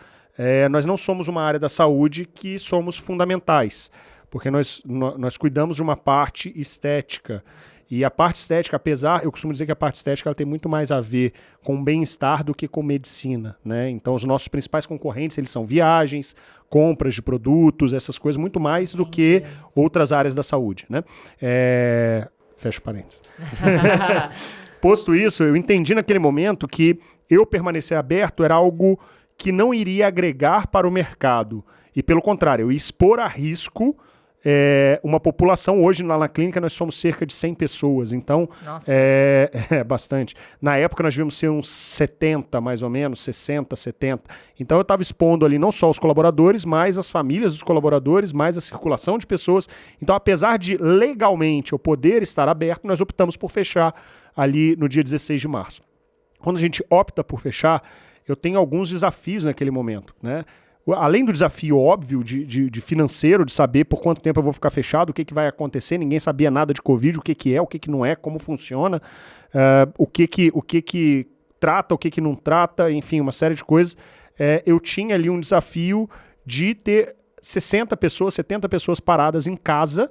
nós não somos uma área da saúde que somos fundamentais, porque nós cuidamos de uma parte estética. E a parte estética, eu costumo dizer que a parte estética ela tem muito mais a ver com bem-estar do que com medicina, né? Então os nossos principais concorrentes eles são viagens, compras de produtos, essas coisas, muito mais do que outras áreas da saúde, né? Fecha parênteses. Posto isso, eu entendi naquele momento que eu permanecer aberto era algo que não iria agregar para o mercado. E pelo contrário, eu ia expor a risco uma população. Hoje lá na clínica nós somos cerca de 100 pessoas, então bastante. Na época nós devíamos ser uns 70 mais ou menos, 60, 70. Então eu estava expondo ali não só os colaboradores, mas as famílias dos colaboradores, mais a circulação de pessoas. Então apesar de legalmente eu poder estar aberto, nós optamos por fechar ali no dia 16 de março. Quando a gente opta por fechar, eu tenho alguns desafios naquele momento, né? Além do desafio óbvio de financeiro, de saber por quanto tempo eu vou ficar fechado, o que vai acontecer, ninguém sabia nada de Covid, o que é, o que não é, como funciona, o que trata, o que não trata, enfim, uma série de coisas. Eu tinha ali um desafio de ter 60 pessoas, 70 pessoas paradas em casa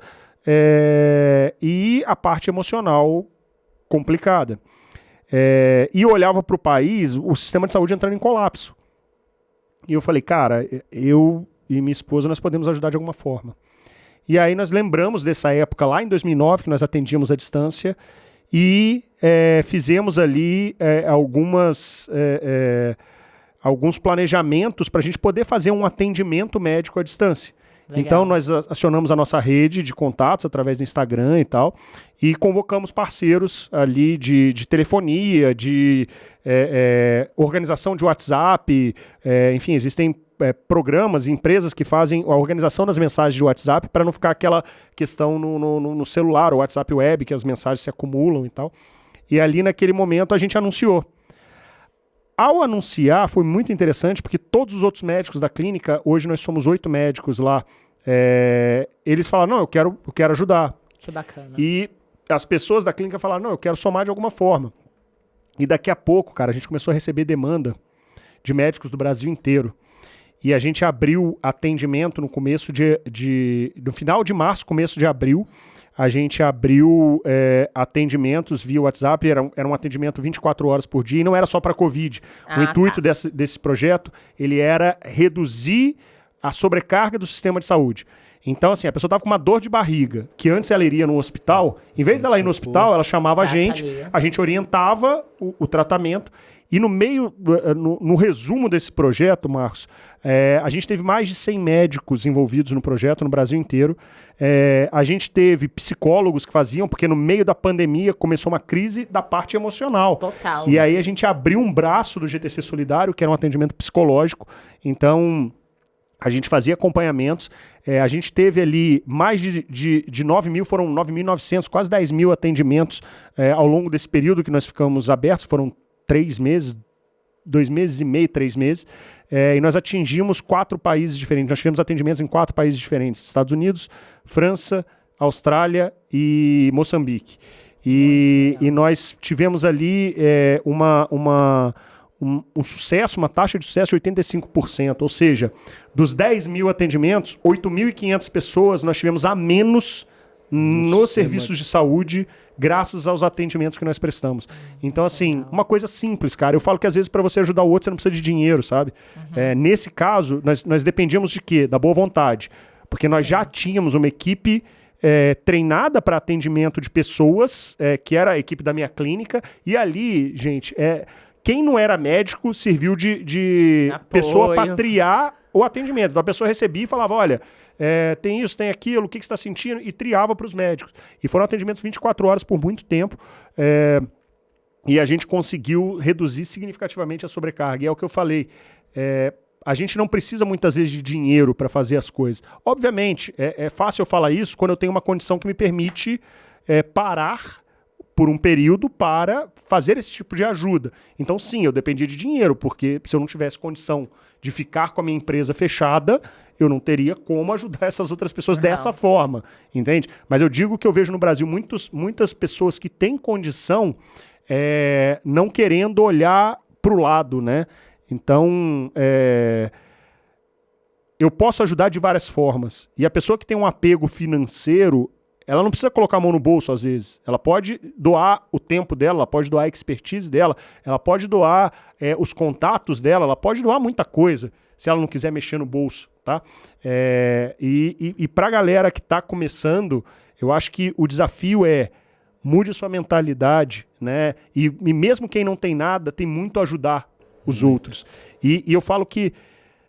e a parte emocional complicada. E eu olhava para o país, o sistema de saúde entrando em colapso. E eu falei, cara, eu e minha esposa, nós podemos ajudar de alguma forma. E aí nós lembramos dessa época lá em 2009, que nós atendíamos à distância, e fizemos ali alguns planejamentos para a gente poder fazer um atendimento médico à distância. Legal. Então nós acionamos a nossa rede de contatos através do Instagram e tal, e convocamos parceiros ali de telefonia, de organização de WhatsApp, enfim, existem programas, empresas que fazem a organização das mensagens de WhatsApp para não ficar aquela questão no celular, o WhatsApp web, que as mensagens se acumulam e tal. E ali naquele momento a gente anunciou. Ao anunciar, foi muito interessante, porque todos os outros médicos da clínica, hoje nós somos 8 médicos lá, eles falaram, não, eu quero ajudar. Que bacana. E as pessoas da clínica falaram, não, eu quero somar de alguma forma. E daqui a pouco, cara, a gente começou a receber demanda de médicos do Brasil inteiro. E a gente abriu atendimento no começo no final de março, começo de abril, a gente abriu atendimentos via WhatsApp, era um atendimento 24 horas por dia, e não era só para Covid. O intuito desse projeto, ele era reduzir a sobrecarga do sistema de saúde. Então, assim, a pessoa estava com uma dor de barriga, que antes ela iria no hospital, em vez dela ir no hospital, ela chamava a gente orientava o tratamento, e no resumo desse projeto, Marcos, a gente teve mais de 100 médicos envolvidos no projeto no Brasil inteiro. A gente teve psicólogos que faziam, porque no meio da pandemia começou uma crise da parte emocional. Total. E aí a gente abriu um braço do GTC Solidário, que era um atendimento psicológico. Então a gente fazia acompanhamentos. A gente teve ali mais de 9 mil, foram 9.900, quase 10 mil atendimentos ao longo desse período que nós ficamos abertos. Foram 3 meses, 2 meses e meio, 3 meses, e nós atingimos 4 países diferentes. Nós tivemos atendimentos em 4 países diferentes: Estados Unidos, França, Austrália e Moçambique. E nós tivemos ali um sucesso, uma taxa de sucesso de 85%, ou seja, dos 10 mil atendimentos, 8.500 pessoas nós tivemos a menos nos serviços de saúde, graças aos atendimentos que nós prestamos. Então, assim, uma coisa simples, cara. Eu falo que às vezes para você ajudar o outro, você não precisa de dinheiro, sabe? Nesse caso, nós dependíamos de quê? Da boa vontade. Porque nós já tínhamos uma equipe treinada para atendimento de pessoas, que era a equipe da minha clínica, e ali, gente, quem não era médico serviu de pessoa para triar o atendimento. Então a pessoa recebia e falava, olha, tem isso, tem aquilo, o que você está sentindo? E triava para os médicos. E foram atendimentos 24 horas por muito tempo. E a gente conseguiu reduzir significativamente a sobrecarga. E é o que eu falei. a gente não precisa muitas vezes de dinheiro para fazer as coisas. Obviamente, é fácil eu falar isso quando eu tenho uma condição que me permite parar por um período para fazer esse tipo de ajuda. Então, sim, eu dependia de dinheiro, porque se eu não tivesse condição de ficar com a minha empresa fechada, eu não teria como ajudar essas outras pessoas dessa forma, entende? Mas eu digo que eu vejo no Brasil muitas pessoas que têm condição não querendo olhar para o lado, né? Então, eu posso ajudar de várias formas. E a pessoa que tem um apego financeiro, ela não precisa colocar a mão no bolso, às vezes. Ela pode doar o tempo dela, ela pode doar a expertise dela, ela pode doar os contatos dela, ela pode doar muita coisa, se ela não quiser mexer no bolso, tá? E para a galera que está começando, eu acho que o desafio mude sua mentalidade, né? E mesmo quem não tem nada, tem muito a ajudar os outros. E eu falo que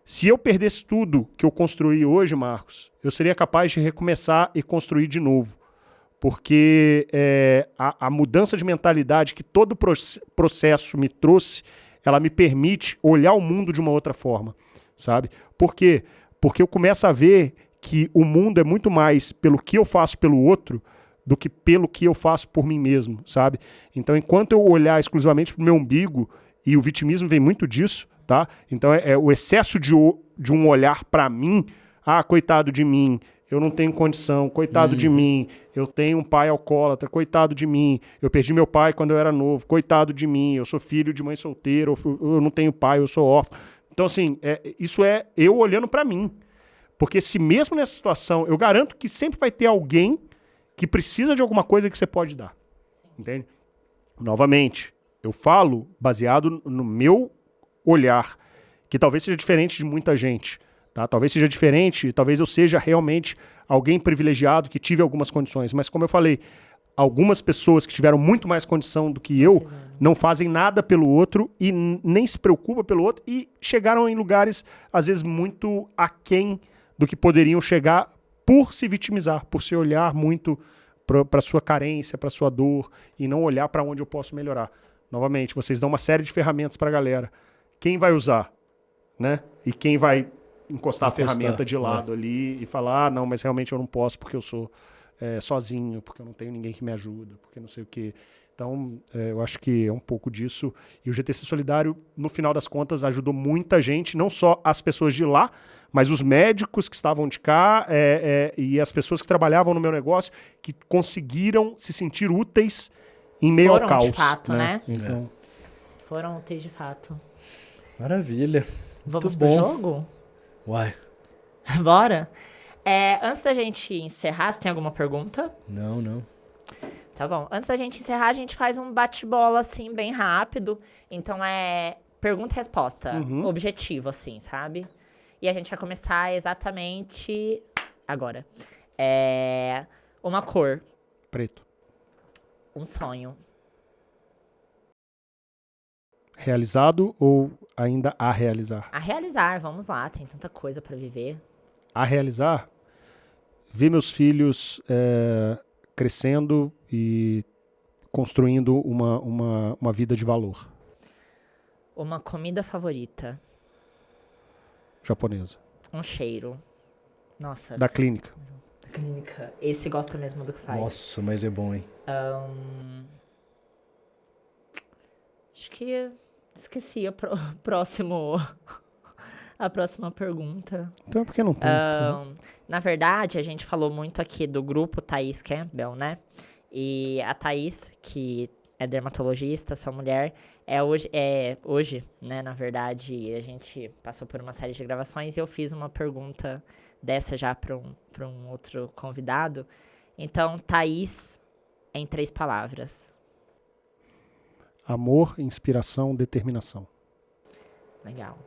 se eu perdesse tudo que eu construí hoje, Marcos, eu seria capaz de recomeçar e construir de novo. Porque a mudança de mentalidade que todo processo me trouxe, ela me permite olhar o mundo de uma outra forma, sabe? Por quê? Porque eu começo a ver que o mundo é muito mais pelo que eu faço pelo outro do que pelo que eu faço por mim mesmo, sabe? Então, enquanto eu olhar exclusivamente para o meu umbigo, e o vitimismo vem muito disso, tá? Então o excesso de um olhar para mim, coitado de mim, eu não tenho condição, coitado de mim, eu tenho um pai alcoólatra, coitado de mim, eu perdi meu pai quando eu era novo, coitado de mim, eu sou filho de mãe solteira, eu não tenho pai, eu sou órfão. Então, assim, isso é eu olhando para mim. Porque se mesmo nessa situação, eu garanto que sempre vai ter alguém que precisa de alguma coisa que você pode dar. Entende? Novamente, eu falo baseado no meu olhar, que talvez seja diferente de muita gente, tá? Talvez seja diferente, talvez eu seja realmente alguém privilegiado que tive algumas condições, mas como eu falei, algumas pessoas que tiveram muito mais condição do que eu não fazem nada pelo outro e nem se preocupam pelo outro e chegaram em lugares, às vezes, muito aquém do que poderiam chegar por se vitimizar, por se olhar muito para sua carência, para sua dor e não olhar para onde eu posso melhorar. Novamente, vocês dão uma série de ferramentas para a galera. Quem vai usar, né? E quem vai encostar a ferramenta de lado ali e falar, não, mas realmente eu não posso porque eu sou sozinho, porque eu não tenho ninguém que me ajuda, porque não sei o quê. Então, eu acho que é um pouco disso. E o GTC Solidário, no final das contas, ajudou muita gente, não só as pessoas de lá, mas os médicos que estavam de cá e as pessoas que trabalhavam no meu negócio, que conseguiram se sentir úteis em meio ao caos. Foram de fato, né? Então, foram úteis de fato. Maravilha. Vamos Muito pro bom. jogo? Uai. Bora? Antes da gente encerrar, você tem alguma pergunta? Não. Tá bom. Antes da gente encerrar, a gente faz um bate-bola, assim, bem rápido. Então, pergunta e resposta. Objetivo, assim, sabe? E a gente vai começar exatamente agora. Uma cor. preto. Um sonho. Realizado ou ainda a realizar? A realizar, vamos lá. Tem tanta coisa pra viver. A realizar, ver meus filhos crescendo e construindo uma vida de valor. Uma comida favorita. Japonesa. Um cheiro. Nossa. Da clínica. Da clínica. Esse gosta mesmo do que faz. Nossa, mas é bom, hein? Acho que esqueci a próxima pergunta. Então por que não tem? Na verdade, a gente falou muito aqui do grupo Thaís Campbell, né? E a Thaís, que é dermatologista, sua mulher, hoje, né? Na verdade, a gente passou por uma série de gravações e eu fiz uma pergunta dessa já para um outro convidado. Então, Thaís, em 3 palavras. Amor, inspiração, determinação. Legal.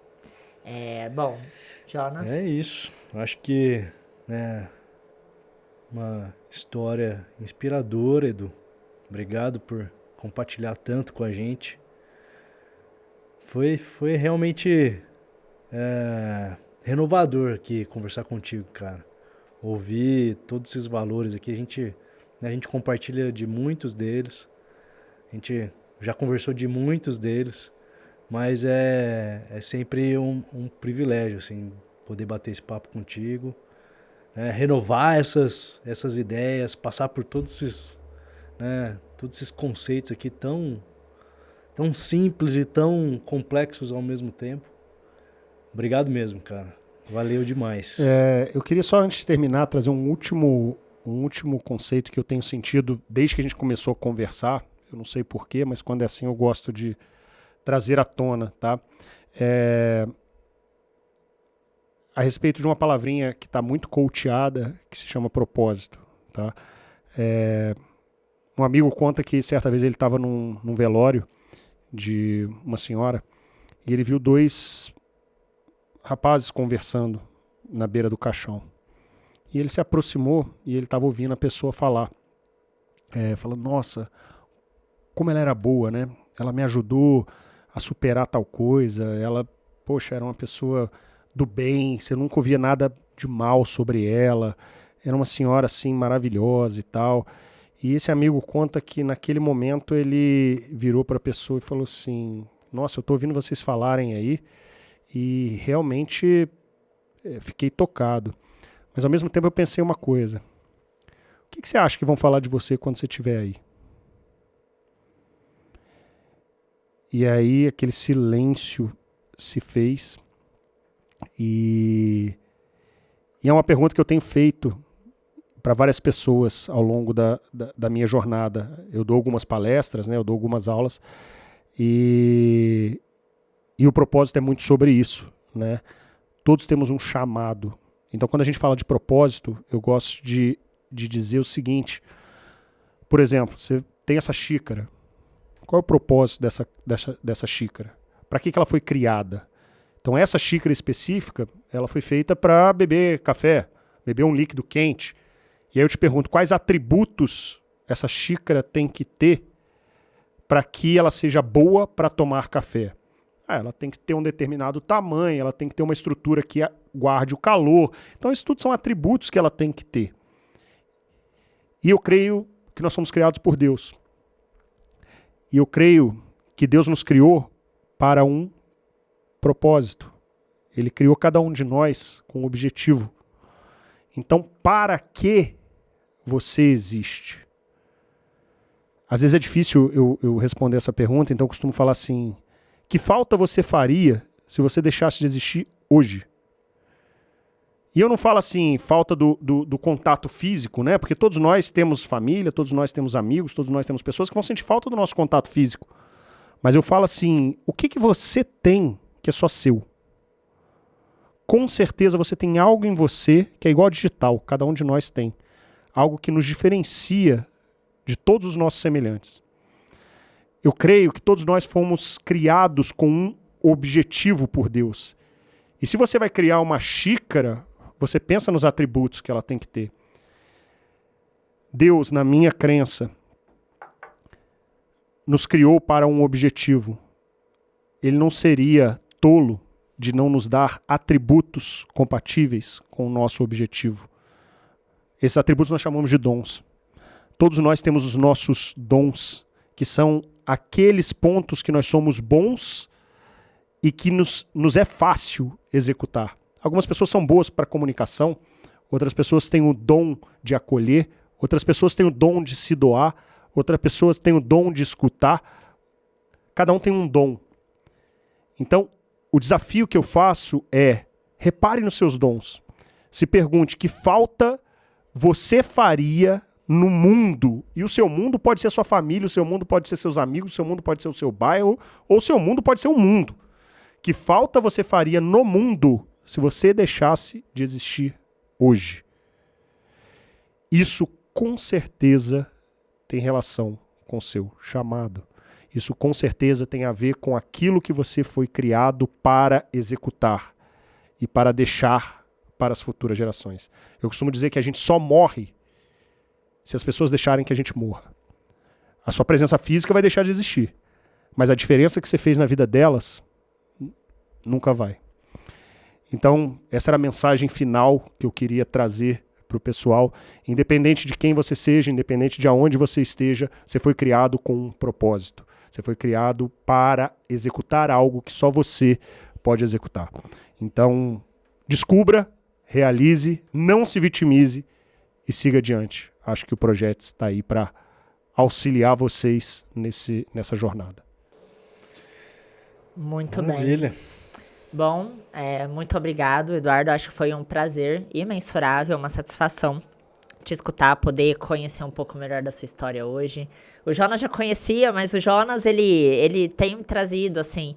Bom, Jonas. É isso. Acho que uma história inspiradora, Edu. Obrigado por compartilhar tanto com a gente. Foi realmente renovador aqui conversar contigo, cara. Ouvir todos esses valores aqui. A gente compartilha de muitos deles. A gente já conversou de muitos deles. Mas é sempre um privilégio, assim, poder bater esse papo contigo, né? Renovar essas ideias, passar por todos esses conceitos aqui tão simples e tão complexos ao mesmo tempo. Obrigado mesmo, cara. Valeu demais. Eu queria só, antes de terminar, trazer um último conceito que eu tenho sentido desde que a gente começou a conversar. Eu não sei porquê, mas quando é assim eu gosto de trazer à tona, tá? A respeito de uma palavrinha que está muito coachada, que se chama propósito, tá? Um amigo conta que certa vez ele estava num velório de uma senhora e ele viu 2 rapazes conversando na beira do caixão. E ele se aproximou e ele estava ouvindo a pessoa falar. Falando, nossa, como ela era boa, né? Ela me ajudou a superar tal coisa. Ela, poxa, era uma pessoa do bem. Você nunca ouvia nada de mal sobre ela. Era uma senhora, assim, maravilhosa e tal. E esse amigo conta que naquele momento ele virou para a pessoa e falou assim, nossa, eu estou ouvindo vocês falarem aí e realmente fiquei tocado. Mas ao mesmo tempo eu pensei uma coisa. O que você acha que vão falar de você quando você estiver aí? E aí aquele silêncio se fez. E é uma pergunta que eu tenho feito para várias pessoas ao longo da minha jornada. Eu dou algumas palestras, né? Eu dou algumas aulas. E o propósito é muito sobre isso, né? Todos temos um chamado. Então, quando a gente fala de propósito, eu gosto de dizer o seguinte. Por exemplo, você tem essa xícara. Qual é o propósito dessa xícara? Para que ela foi criada? Então, essa xícara específica, ela foi feita para beber café, beber um líquido quente. E aí eu te pergunto, quais atributos essa xícara tem que ter para que ela seja boa para tomar café? Ela tem que ter um determinado tamanho, ela tem que ter uma estrutura que guarde o calor. Então, isso tudo são atributos que ela tem que ter. E eu creio que nós somos criados por Deus. E eu creio que Deus nos criou para um propósito. Ele criou cada um de nós com um objetivo. Então, para que você existe? Às vezes é difícil eu responder essa pergunta, então eu costumo falar assim, que falta você faria se você deixasse de existir hoje? E eu não falo assim, falta do contato físico, né? Porque todos nós temos família, todos nós temos amigos, todos nós temos pessoas que vão sentir falta do nosso contato físico. Mas eu falo assim, o que você tem que é só seu? Com certeza você tem algo em você que é igual ao digital, cada um de nós tem. Algo que nos diferencia de todos os nossos semelhantes. Eu creio que todos nós fomos criados com um objetivo por Deus. E se você vai criar uma xícara, você pensa nos atributos que ela tem que ter. Deus, na minha crença, nos criou para um objetivo. Ele não seria tolo de não nos dar atributos compatíveis com o nosso objetivo. Esses atributos nós chamamos de dons. Todos nós temos os nossos dons, que são aqueles pontos que nós somos bons e que nos é fácil executar. Algumas pessoas são boas para comunicação, outras pessoas têm o dom de acolher, outras pessoas têm o dom de se doar, outras pessoas têm o dom de escutar. Cada um tem um dom. Então, o desafio que eu faço é, repare nos seus dons. Se pergunte que falta você faria no mundo, e o seu mundo pode ser sua família, o seu mundo pode ser seus amigos, o seu mundo pode ser o seu bairro, ou o seu mundo pode ser o mundo. Que falta você faria no mundo se você deixasse de existir hoje? Isso com certeza tem relação com o seu chamado. Isso com certeza tem a ver com aquilo que você foi criado para executar e para deixar para as futuras gerações. Eu costumo dizer que a gente só morre se as pessoas deixarem que a gente morra. A sua presença física vai deixar de existir, mas a diferença que você fez na vida delas nunca vai. Então, essa era a mensagem final que eu queria trazer para o pessoal. Independente de quem você seja, independente de aonde você esteja, você foi criado com um propósito. Você foi criado para executar algo que só você pode executar. Então, descubra, realize, não se vitimize e siga adiante. Acho que o projeto está aí para auxiliar vocês nessa jornada. Muito Maravilha. bem. Bom, muito obrigado, Eduardo. Acho que foi um prazer imensurável, uma satisfação te escutar, poder conhecer um pouco melhor da sua história hoje. O Jonas já conhecia, mas o Jonas, ele tem trazido, assim,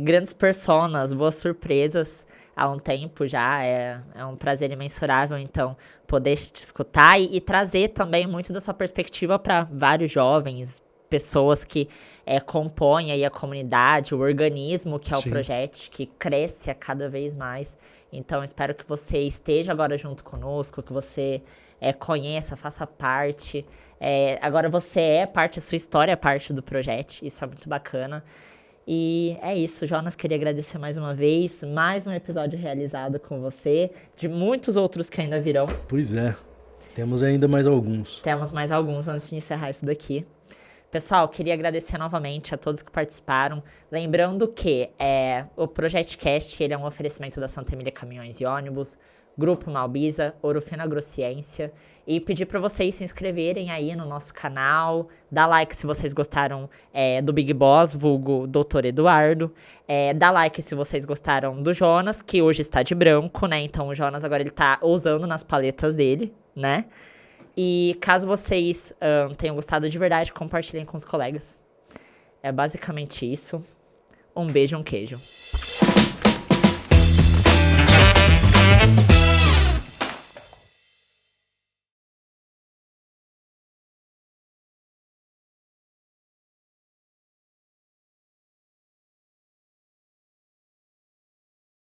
grandes personas, boas surpresas há um tempo já. É um prazer imensurável, então, poder te escutar e trazer também muito da sua perspectiva para vários jovens, pessoas que compõem aí a comunidade, o organismo que é o projeto, que cresce a cada vez mais. Então, espero que você esteja agora junto conosco, que você conheça, faça parte. Agora você é parte, a sua história é parte do projeto, isso é muito bacana. E é isso, Jonas, queria agradecer mais uma vez, mais um episódio realizado com você, de muitos outros que ainda virão. Pois é, temos ainda mais alguns. Temos mais alguns antes de encerrar isso daqui. Pessoal, queria agradecer novamente a todos que participaram. Lembrando que o ProjetCast ele é um oferecimento da Santa Emília Caminhões e Ônibus, Grupo Malbisa, Ourofino Agrociência. E pedir para vocês se inscreverem aí no nosso canal, dar like se vocês gostaram do Big Boss, vulgo Dr. Eduardo. Dá like se vocês gostaram do Jonas, que hoje está de branco, né? Então o Jonas agora ele tá ousando nas paletas dele, né? E caso vocês tenham gostado de verdade, compartilhem com os colegas. É basicamente isso. Um beijo, um queijo.